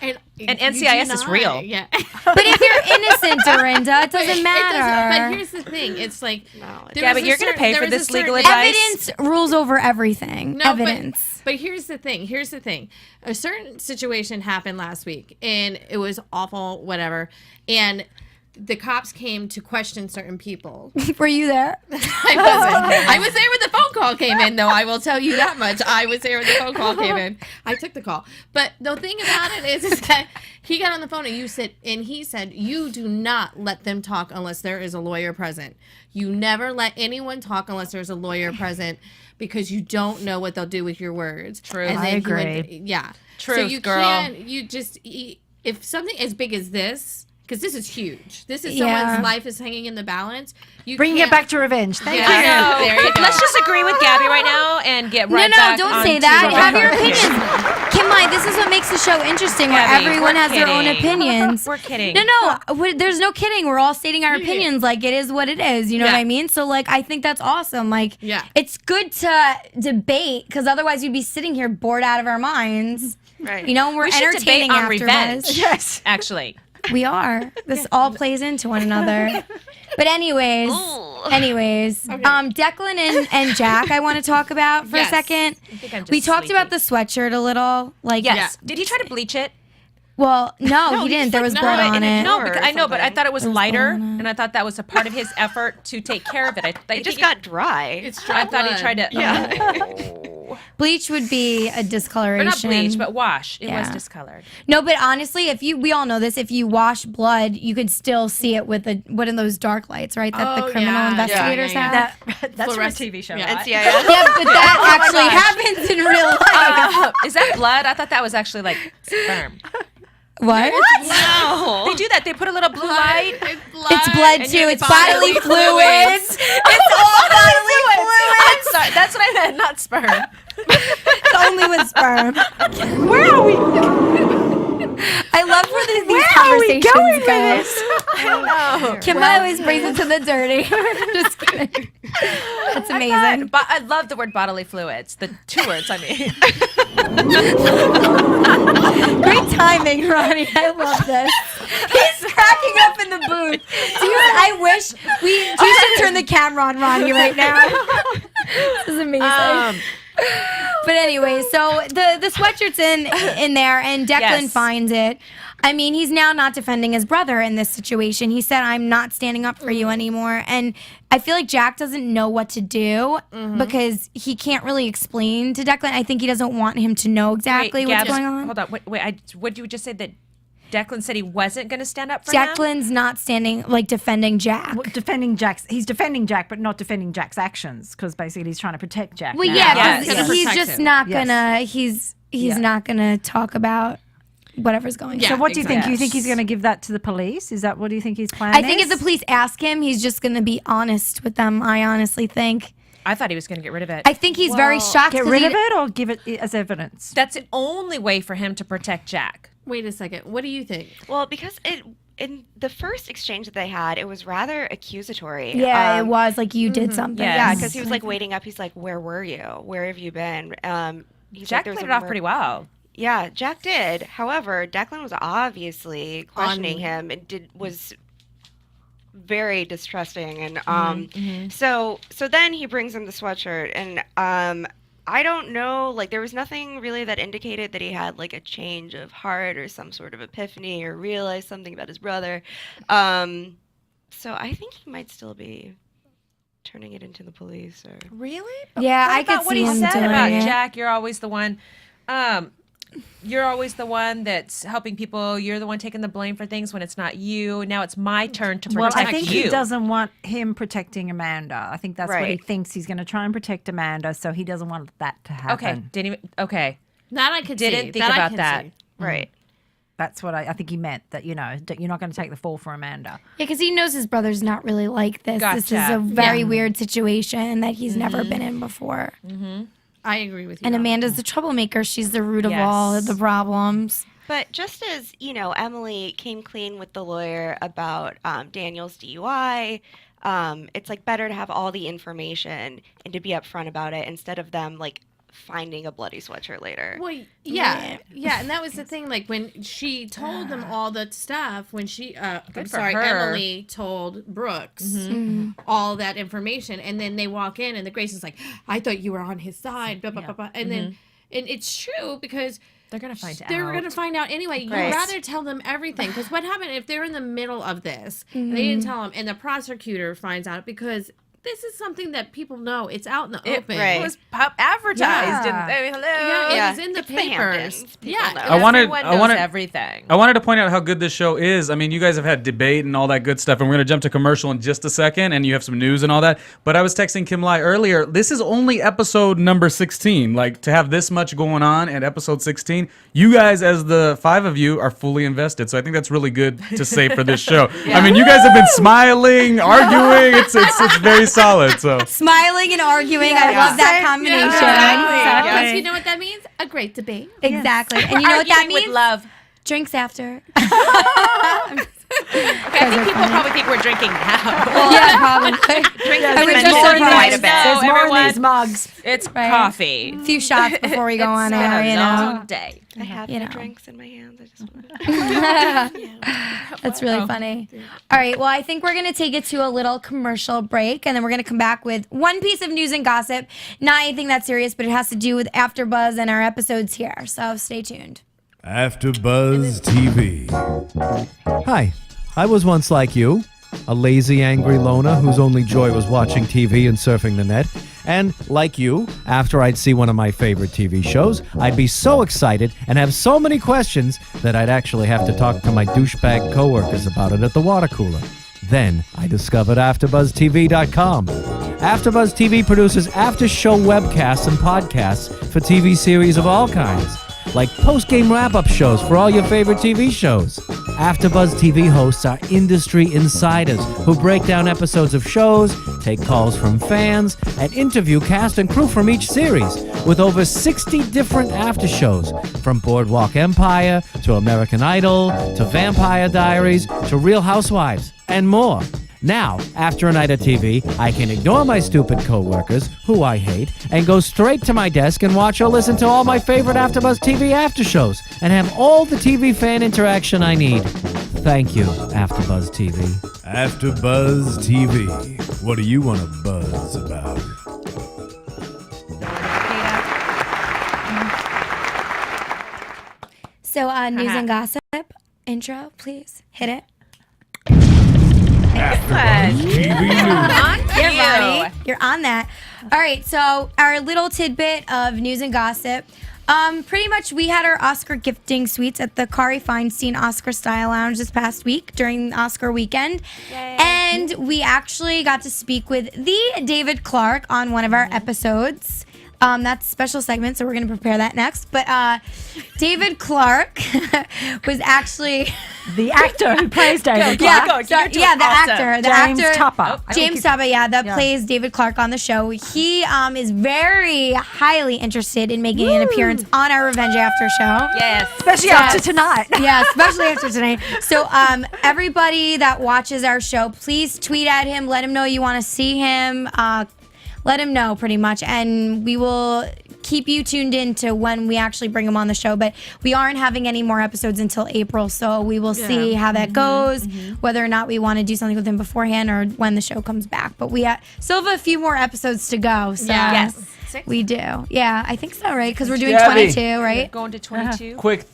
and And you do NCIS is not. real. Yeah. But if you're innocent, Dorinda, it doesn't matter. But here's the thing. It's like, No, there Gabby, was a you're gonna certain- pay there for was a this legal certain- advice? Evidence rules over everything. No, Evidence. But here's the thing. Here's the thing. A certain situation happened last week, and it was awful, whatever. And the cops came to question certain people. Were you there? I wasn't. I was there when the phone call came in, though. I will tell you that much. I was there when the phone call came in. I took the call. But the thing about it is that he got on the phone and he said, you do not let them talk unless there is a lawyer present. You never let anyone talk unless there's a lawyer present because you don't know what they'll do with your words. True. And I then agree. Yeah. So Truth, you girl. can't, you just, if something as big as this, because this is huge. This is Yeah. someone's life is hanging in the balance. You Bringing can't- it back to revenge. Thank Yeah. you. I know. There you go. Let's just agree with Gabby right now and get right no, back don't say onto that. the- Have your opinions. Kimlai, this is what makes the show interesting, where Gabby, everyone we're has their own kidding. opinions. We're kidding. No, there's no kidding. We're all stating our opinions like it is what it is. You know what Yeah. I mean? So, like, I think that's awesome. Like, Yeah. it's good to debate because otherwise we'd be sitting here bored out of our minds. Right. You know, we're We should entertaining debate on AfterBuzz. revenge. Yes. Actually. We are. This all plays into one another. But anyways, Declan and Jack, I want to talk about for Yes. a second. I think I'm just We talked about sleepy. the sweatshirt a little. Like, Yes. Did he try to bleach it? well, no, he didn't. There was blood on it. No, Or because, I know, but I something. thought it was lighter, blood on it. and I thought that was a part of his effort to take care of it. It just got dry. It's dry I thought he blood. tried to. Yeah. Oh. Bleach would be a discoloration. Or not bleach, but wash. It was Yeah. discolored. No, but honestly, we all know this. If you wash blood, you could still see it with what in those dark lights, right? That the Oh, criminal yeah, investigators yeah, have. That's from a Fluorescent- TV show. yeah. Right? NCIS. Yeah, but that actually happens in real life. Is that blood? I thought that was actually like sperm. What? They do that. They put a little blue light. It's blood. It's blood And too. you- It's bodily fluids. It's all bodily fluids. I'm sorry. That's what I meant, not sperm. It's only with sperm. Where are we? I love where these Where are we conversations going go. with this? I don't know. Kimlai always brings it to the dirty. Just kidding. That's amazing. But I love the word bodily fluids. The two words, I mean. Great timing, Ronnie. I love this. He's cracking up in the booth. I wish we should turn the camera on Ronnie right now. This is amazing. But anyway, so the sweatshirt's in there, and Declan Yes. finds it. I mean, he's now not defending his brother in this situation. He said, "I'm not standing up for you anymore." And I feel like Jack doesn't know what to do because he can't really explain to Declan. I think he doesn't want him to know exactly what's Gabs, going on. Hold on. Wait. What did you just say that Declan said he wasn't going to stand up for him? Declan's not standing, like, defending Jack. He's defending Jack, but not defending Jack's actions because basically he's trying to protect Jack. Well, now. yeah, Yes. because Gonna he's protect just him. not Yes. gonna. He's Yeah. not gonna talk about whatever's going on. Yeah. So what do you think? exactly. You think he's going to give that to the police? Is that what do you think he's planning? I think if the police ask him, he's just gonna be honest with them. I honestly think. I thought he was going to get rid of it. I think he's very shocked. get 'cause rid he- of it or give it as evidence. That's the only way for him to protect Jack. Wait a second. What do you think? Well, because in the first exchange that they had, it was rather accusatory. Yeah, it was like you did something. Yes. Yeah, because he was like waiting up. He's like, "Where were you? Where have you been?" He's Jack like, "There's played a it off mur-" pretty well. Yeah, Jack did. However, Declan was obviously questioning him and was very distrusting. And so then he brings him the sweatshirt, and I don't know. Like, there was nothing really that indicated that he had like a change of heart or some sort of epiphany or realized something about his brother. So I think he might still be turning it into the police. Or Really? Yeah, I about could what see he him said doing about it. Jack. You're always the one. You're always the one that's helping people. You're the one taking the blame for things when it's not you. Now it's my turn to protect Well, I think you. he doesn't want him protecting Amanda. I think that's what he Right. thinks. He's going to try and protect Amanda, so he doesn't want that to happen. Okay, didn't even. Okay, That I could see. didn't think That I about can that. see. right. That's what I think he meant, that, you know, that you're not going to take the fall for Amanda. Yeah, because he knows his brother's not really like this. This is Gotcha. a very weird situation that he's never been in before. I agree with you. And Robin. Amanda's the troublemaker. She's the root of Yes. all of the problems. But just as, you know, Emily came clean with the lawyer about Daniel's DUI, it's like better to have all the information and to be upfront about it instead of them like finding a bloody sweatshirt later. Well, yeah, and that was the thing. Like when she told them all the stuff, when she, I'm for sorry, her. Emily told Brooks all that information, and then they walk in, and the Grace is like, "I thought you were on his side," blah blah blah, blah. And then, and it's true because they're gonna find out. they're gonna find out anyway. You'd Right. rather tell them everything because what happened if they're in the middle of this? They didn't tell them, and the prosecutor finds out because. This is something that people know. It's out in the open. right. It was advertised. Yeah. And, hello. Yeah, it was in the It's the papers. Hamptons. People Yeah, know. I wanted- Everyone I knows wanted- everything. I wanted to point out how good this show is. I mean, you guys have had debate and all that good stuff, and we're going to jump to commercial in just a second, and you have some news and all that. But I was texting Kimlai earlier. This is only episode number 16. Like, to have this much going on at episode 16, you guys, as the 5 of you, are fully invested. So I think that's really good to say for this show. I mean, you guys have been smiling, arguing. It's very solid. So. Smiling and arguing. I love that combination. Exactly. Yes, you know what that means? A great debate. Exactly. And you know what that Arguing with means? love. Drinks after. Okay, I think people probably think we're drinking now. Yeah, probably. Drink I has was been just mentioned so quite a nice. bit. There's more in Everyone, these mugs. it's Right. coffee. A few shots before we go on It's been air, a you know. long day. I have You no know. drinks in my hands. I just want to. That's really funny. All right. Well, I think we're going to take it to a little commercial break, and then we're going to come back with one piece of news and gossip. Not anything that serious, but it has to do with AfterBuzz and our episodes here. So stay tuned. AfterBuzz TV. Hi, I was once like you, a lazy, angry loner whose only joy was watching TV and surfing the net. And like you, after I'd see one of my favorite TV shows, I'd be so excited and have so many questions that I'd actually have to talk to my douchebag coworkers about it at the water cooler. Then I discovered AfterBuzzTV.com. AfterBuzz TV produces after-show webcasts and podcasts for TV series of all kinds, like post-game wrap-up shows for all your favorite TV shows. AfterBuzz TV hosts are industry insiders who break down episodes of shows, take calls from fans, and interview cast and crew from each series, with over 60 different after shows, from Boardwalk Empire to American Idol to Vampire Diaries to Real Housewives, and more. Now, after a night of TV, I can ignore my stupid coworkers, who I hate, and go straight to my desk and watch or listen to all my favorite AfterBuzz TV after shows, and have all the TV fan interaction I need. Thank you, AfterBuzz TV. AfterBuzz TV. What do you want to buzz about? So, news and gossip intro, please. Hit it. AfterBuzz TV News. You're ready. You're on that. All right. So our little tidbit of news and gossip. Pretty much, we had our Oscar gifting suites at the Kari Feinstein Oscar Style Lounge this past week during the Oscar weekend. Yay. And we actually got to speak with the David Clark on one of our episodes. That's a special segment, so we're going to prepare that next. But David Clark was actually The actor who plays David Clark. the actor. The James actor. Tupper. James Tupper, that plays David Clark on the show. He is very highly interested in making an appearance on our Revenge After show. Yes. Especially after tonight. Yeah, especially after tonight. So everybody that watches our show, please tweet at him. Let him know you want to see him. Let him know pretty much. And we will keep you tuned in to when we actually bring him on the show. But we aren't having any more episodes until April. So we will see how that goes, whether or not we want to do something with him beforehand or when the show comes back. But we still have a few more episodes to go. So. Yes. 26? We do. Yeah, I think so, right? Because we're doing Gabby. 22, right? Going to 22. Quick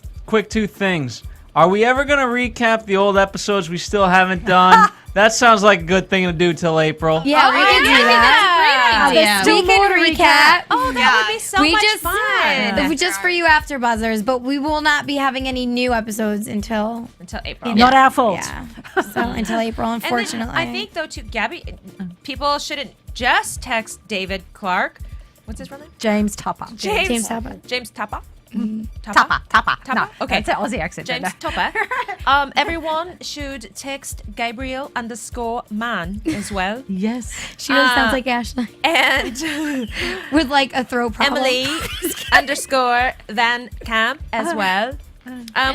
two things. Are we ever going to recap the old episodes we still haven't done? That sounds like a good thing to do till April. Yeah, we can do that. That's a great idea. We can recap. Oh, that would be so much fun. Just for you after buzzers, but we will not be having any new episodes until April. Not our fault. Yeah. So until April, unfortunately. And then I think though too, Gabby, people shouldn't just text David Clark. What's his real name? James Topper. James Topper. James Topper. Topper. No, Okay. that's an Aussie accent. James Topper. Everyone should text Gabrielle_man as well. Yes. She really sounds like Ashley. And with like a throw problem. Emily_Van Camp as well.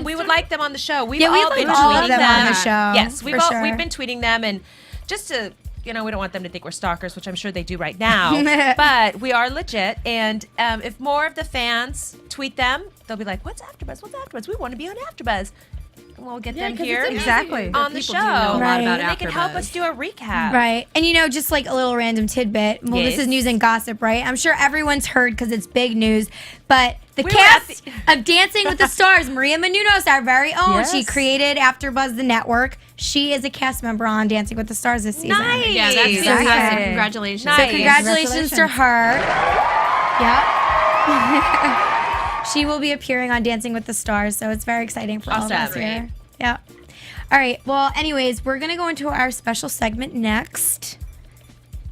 We would like them on the show. We've Yeah, we'd all like been all of tweeting them on the show, Yes, for sure. we've been tweeting them, and just to we don't want them to think we're stalkers, which I'm sure they do right now. But we are legit, and if more of the fans tweet them, they'll be like, "What's AfterBuzz? What's AfterBuzz? We want to be on AfterBuzz." And we'll get them here Exactly. on the show, Right. and they can help us do a recap. Right. And just like a little random tidbit. Well, this Yes. is news and gossip, right? I'm sure everyone's heard because it's big news. But the We were at cast of Dancing with the Stars, Maria Menounos, our very own, she Yes. created AfterBuzz the network. She is a cast member on Dancing with the Stars this season. Nice. Yeah, that's Exactly. fantastic. Congratulations. Nice. So congratulations to her. Yep. She will be appearing on Dancing with the Stars, so it's very exciting for all of us here. Yeah. All right. Well, anyways, we're going to go into our special segment next,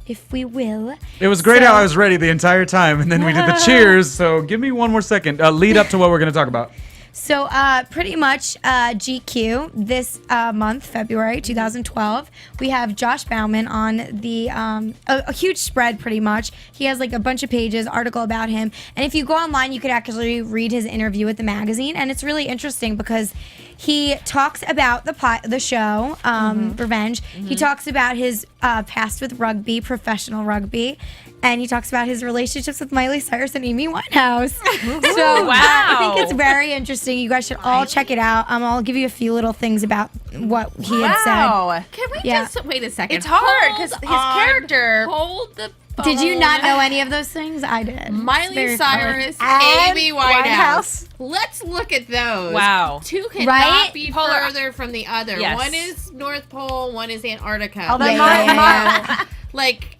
if we will. It was great how I was ready the entire time, and then we did the cheers. So give me one more second. Lead up to what we're going to talk about. So pretty much GQ this month, February 2012, we have Josh Bowman on the a huge spread pretty much. He has like a bunch of pages, article about him. And if you go online, you could actually read his interview with the magazine. And it's really interesting because he talks about the show, Revenge. He talks about his past with rugby, professional rugby. And he talks about his relationships with Miley Cyrus and Amy Winehouse. So I think it's very interesting. You guys should all check it out. I'll give you a few little things about what he had said. Can we just wait a second? It's hard because his character. Hold the phone. Did you not know any of those things? I did. Miley Cyrus, And Amy Winehouse. Winehouse. Let's look at those. Wow. Two cannot Right? be Polar- further from the other. Yes. One is North Pole, one is Antarctica. Although Like,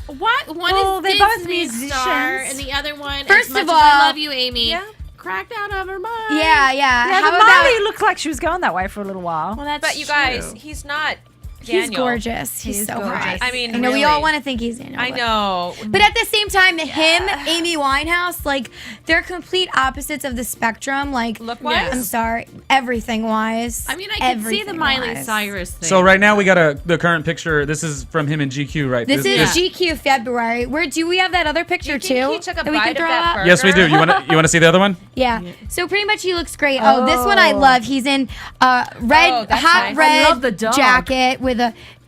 what? One Well, is they're both Disney star, musicians. and the other one, First as much of as all- I love you, Amy, Yeah. cracked out of her mind. Yeah. Yeah, How but about? Miley looked like she was going that way for a little while. Well, that's But you guys, he's not He's Daniel. gorgeous. He's is so gorgeous. hot. I mean, I know we really. all want to think he's Daniel. I but- know. But at the same time, him, Amy Winehouse, like they're complete opposites of the spectrum. Like, Look-wise? I'm sorry, everything wise. I mean, I can see the Miley Cyrus thing. So right now we got the current picture. This is from him in GQ, right? This is GQ February. Where do we have that other picture Do you too? think he took a that we bite can of throw that up? burger? Yes, we do. You want to see the other one? Yeah. So pretty much he looks great. Oh, this one I love. He's in red, Oh, that's hot nice. red I love the dog. jacket with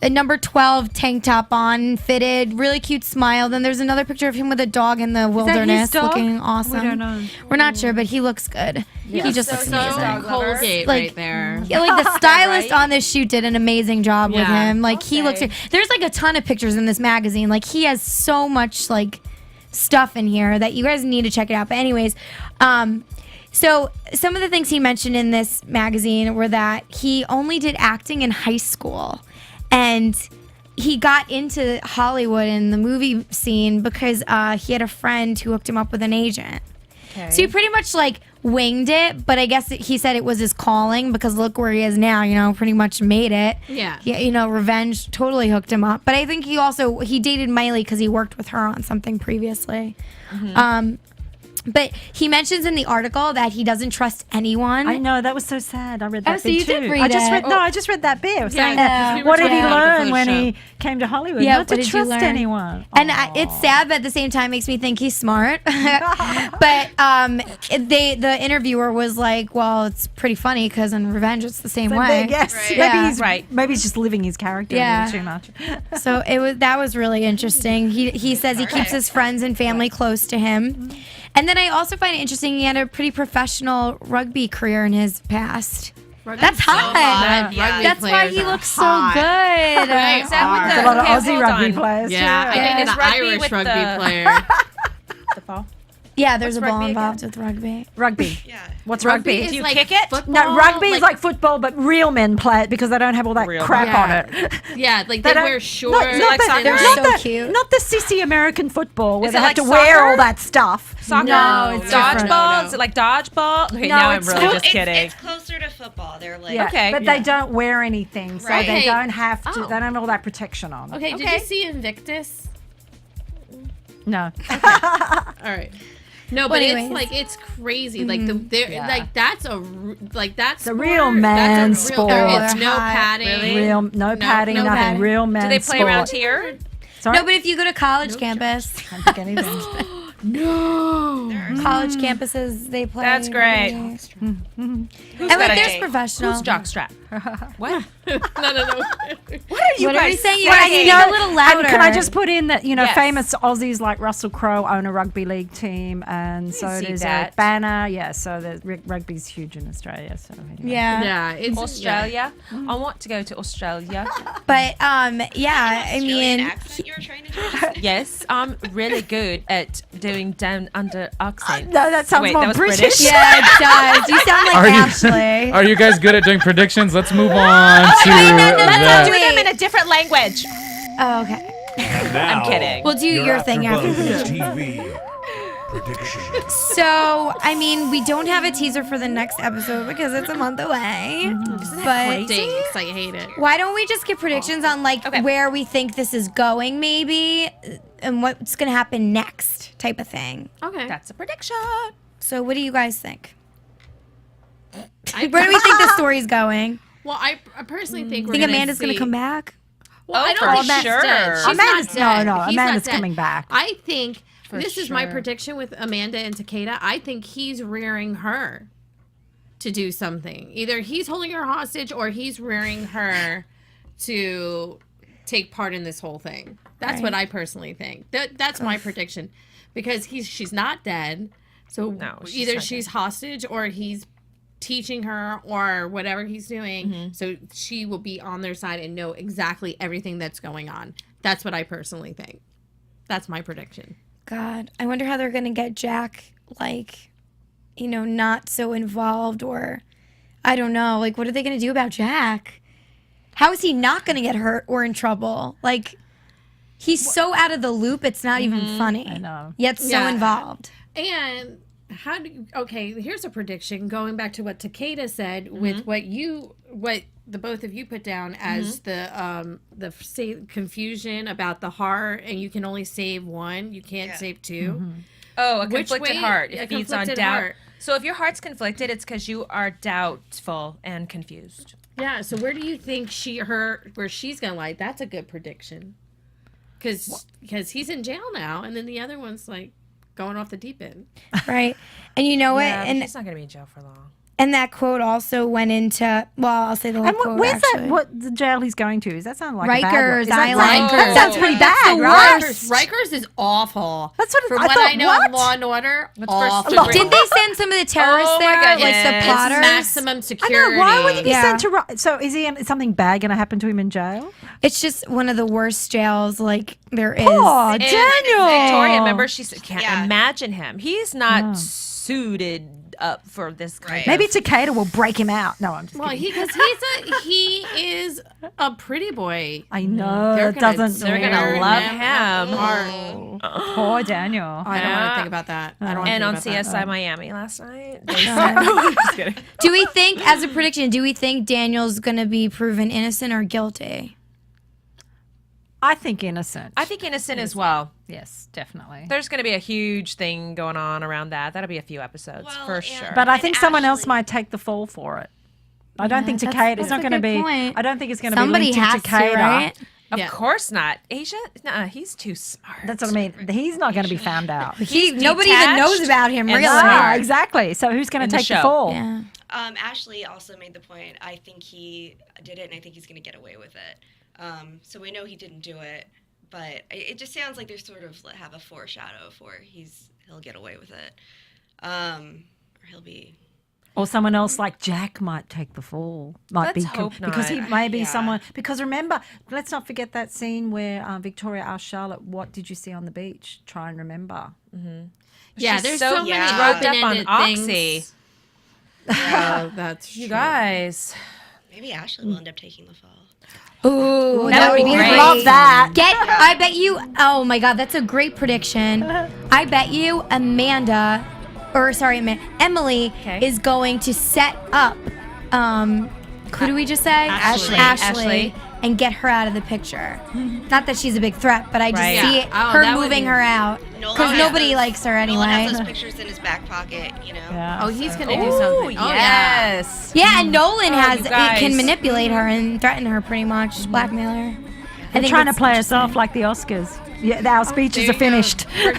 a number 12 tank top on, fitted, really cute smile. Then there's another picture of him with a dog in the wilderness, dog? looking awesome. We don't know. We're not sure, but he looks good. He just looks amazing. Colgate Like- right there. Yeah, like the stylist on this shoot did an amazing job with Yeah. him. Like he looks. There's like a ton of pictures in this magazine. Like he has so much like stuff in here that you guys need to check it out. But anyways, so some of the things he mentioned in this magazine were that he only did acting in high school, and he got into Hollywood in the movie scene because he had a friend who hooked him up with an agent. Okay. So he pretty much like winged it, but I guess he said it was his calling because look where he is now, you know, pretty much made it. Yeah. You know, Revenge totally hooked him up. But I think he dated Miley because he worked with her on something previously. But he mentions in the article that he doesn't trust anyone. I know, that was so sad. I read that Oh, so bit you too. did read I just it. read I just read that bit. Saying I that. know. We were What did he talking about it learn before when the he came to Hollywood? Yeah, Not what to did you trust learn? anyone. And it's sad, but at the same time makes me think he's smart. But the interviewer was like, "Well, it's pretty funny because in Revenge it's the same way." Yes. Yeah. Maybe he's just living his character Yeah. a little too much. So that was really interesting. He says he keeps his friends and family close to him. And then I also find it interesting he had a pretty professional rugby career in his past. That's hot. Yeah. That's why he looks so hot. good. Right. There's a lot of Aussie rugby players. Yeah, too. I dated Is an rugby Irish with rugby the- player. football? Yeah, there's What's a ball rugby involved with rugby. Rugby. Yeah. What's Rugby rugby? is Do you like kick it? football, No, rugby is like football, but real men play it because they don't have all that Real crap Yeah. on it. Yeah, like they don't- wear shorts. Not, like the, soccer? They're not so the- cute. Not the sissy American football where Is they it have like to wear soccer? all that stuff. Soccer? No, it's different. different. Dodgeball? No. Is it like dodgeball? Okay, No, now I'm it's really not. just kidding. It's closer to football. They're like, Yeah, Okay. but they don't wear anything, so Right. they Okay. don't have to. Oh. They don't have all that protection on. Okay, did Okay. you see Invictus? No. All right. No, but anyways. it's like it's crazy. Like they're Yeah. like that's that's a real man sport. It's They're no hot. padding. Real, no padding, no nothing. padding. Real man Do they play sport. around here? Sorry? No, but if you go to college campus, I don't think anything. No. college campuses, they play. That's great. Who's Who's and got like a there's date? professional. Who's jockstrap? What? No. What are you What are we guys saying? You Well, guys you speak know, a little louder. And can I just put in that, Yes. famous Aussies like Russell Crowe own a rugby league team, and so see there's that. a banner. Yeah, so the rugby's huge in Australia. So anyway. Yeah. Yeah, it's Australia. I want to go to Australia. But yeah, I Australian mean, accent you were trying to do. Yes, I'm really good at doing down under accents. No, that sounds Wait, more that was British. yeah, it does. You sound like Ashley. Are you guys good at doing predictions? Let's move on to no, that. Do them in a different language. Oh, okay. And now, I'm kidding. We'll do your thing after. AfterBuzz TV prediction. So, I mean, we don't have a teaser for the next episode because it's a month away. But stinks. I hate it. why don't we just get predictions on like where we think this is going, maybe, and what's gonna happen next, type of thing. Okay. That's a prediction. So, what do you guys think? Where do we think the story's going? Well, I personally think we're Think gonna Amanda's gonna see- come back? Well, I for don't think sure. she's dead. She's Amanda's- not dead. no, He's Amanda's not dead. coming back. I think this is my sure. prediction with Amanda and Takeda. I think he's rearing her to do something. Either he's holding her hostage or he's rearing her to take part in this whole thing. That's what I personally think. That's my prediction, because she's not dead. So No, she's either not she's hostage or he's teaching her or whatever he's doing, so she will be on their side and know exactly everything that's going on. That's what I personally think. That's my prediction. God, I wonder how they're gonna get Jack, like, not so involved, or I don't know. Like, what are they gonna do about Jack? How is he not gonna get hurt or in trouble? Like, he's so out of the loop, it's not even funny. I know. Yet so Yeah. involved. And here's a prediction going back to what Takeda said with what the both of you put down as the confusion about the heart, and you can only save one, you can't save two. Oh, a Which conflicted way- heart. a It feeds on conflicted doubt. heart. So if your heart's conflicted, it's because you are doubtful and confused. Yeah, so where do you think where she's gonna lie? That's a good prediction. Because he's in jail now, and then the other one's like going off the deep end. Right. And you know what? Yeah, but and he's not gonna be in jail for long. and that quote also went into, well, I'll say the whole And quote, where's actually. that? What the jail he's going to? Does that sound like a bad one? Rikers Is that Island. That sounds pretty That's bad, the right? worst. Rikers is awful. That's what From I what thought. I know What? of Law and Order, What's awful. first Didn't they send some of the terrorists Oh my there? Like goodness. the It's plotters? Maximum I security. know. Why would he be Yeah. sent to? So is he? Something bad going to happen to him in jail? It's just one of the worst jails like there is. Oh, And Daniel. Victoria, remember, she said, can't Yeah. imagine him. He's not suited up for this kind of... Maybe Takeda will break him out. No, I'm just Well, kidding. he is a pretty boy. I know. They're It gonna doesn't. They're gonna tear love them him. apart. Poor Daniel. I don't want to think about that. I don't want to And think on about that. CSI Miami last night, they said... Just kidding. Do we think, as a prediction, do we think Daniel's going to be proven innocent or guilty? I think innocent. I think innocent as well. Yes, definitely. There's going to be a huge thing going on around that. That'll be a few episodes Well, for yeah. sure. But I And think someone else Ashley- might take the fall for it. I don't think that's- Takeda. that's It's not a going to good be. point. I don't think it's going to be Somebody linked has to to, Takeda. right? of Yeah. course not. Asia? Nah, he's too smart. That's what I mean. He's not going to be found out. Nobody even knows about him, and really. smart. Exactly. So who's going In to the take the show. fall? Yeah. Ashley also made the point. I think he did it, and I think he's going to get away with it. So we know he didn't do it, but it just sounds like they sort of have a foreshadow for he'll get away with it, or he'll be. Or someone else like Jack might take the fall. Let's hope because he not. may be someone. Because remember, let's not forget that scene where Victoria asked Charlotte, "What did you see on the beach?" Try and remember. Yeah, She's there's so so many wrapped up on open-ended Oxy. things. Oh, that's You true. guys. Maybe Ashley will end up taking the fall. Ooh, That would be we great. Love that. I bet you. Oh my God, that's a great prediction. I bet you Emily Okay. is going to set up. Who do we just say? Ashley. And get her out of the picture. Not that she's a big threat, but I just Right. see Yeah. Oh, her that would moving be- her out because nobody likes her Nolan has anyway. those pictures in his back pocket, you know. Yeah. Oh, he's gonna do Oh, something. Oh, yeah. yes. Yeah, and Nolan you guys. can manipulate her and threaten her pretty much, blackmail her. They're trying to play us off like the Oscars. Yeah, our speeches are finished. All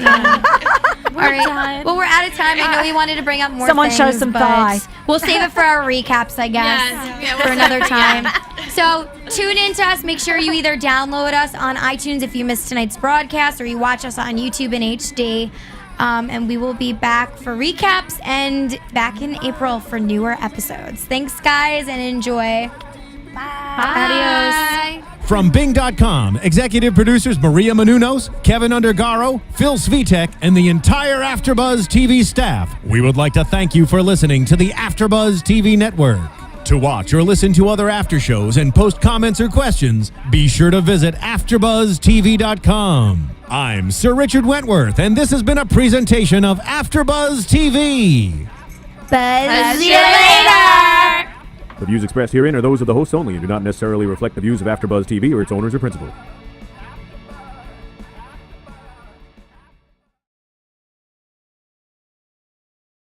right. Well, we're out of time. I know we wanted to bring up more Someone things, show some but thigh. we'll save it for our recaps, I guess, Yes. Yeah, for another time. So tune in to us. Make sure you either download us on iTunes if you missed tonight's broadcast or you watch us on YouTube in HD. And we will be back for recaps and back in April for newer episodes. Thanks, guys, and enjoy. Bye. Adios. From Bing.com, executive producers Maria Menounos, Kevin Undergaro, Phil Svitek, and the entire AfterBuzz TV staff, we would like to thank you for listening to the AfterBuzz TV network. To watch or listen to other after shows and post comments or questions, be sure to visit AfterBuzzTV.com. I'm Sir Richard Wentworth, and this has been a presentation of AfterBuzz TV. Buzz you later. The views expressed herein are those of the hosts only and do not necessarily reflect the views of AfterBuzz TV or its owners or principals.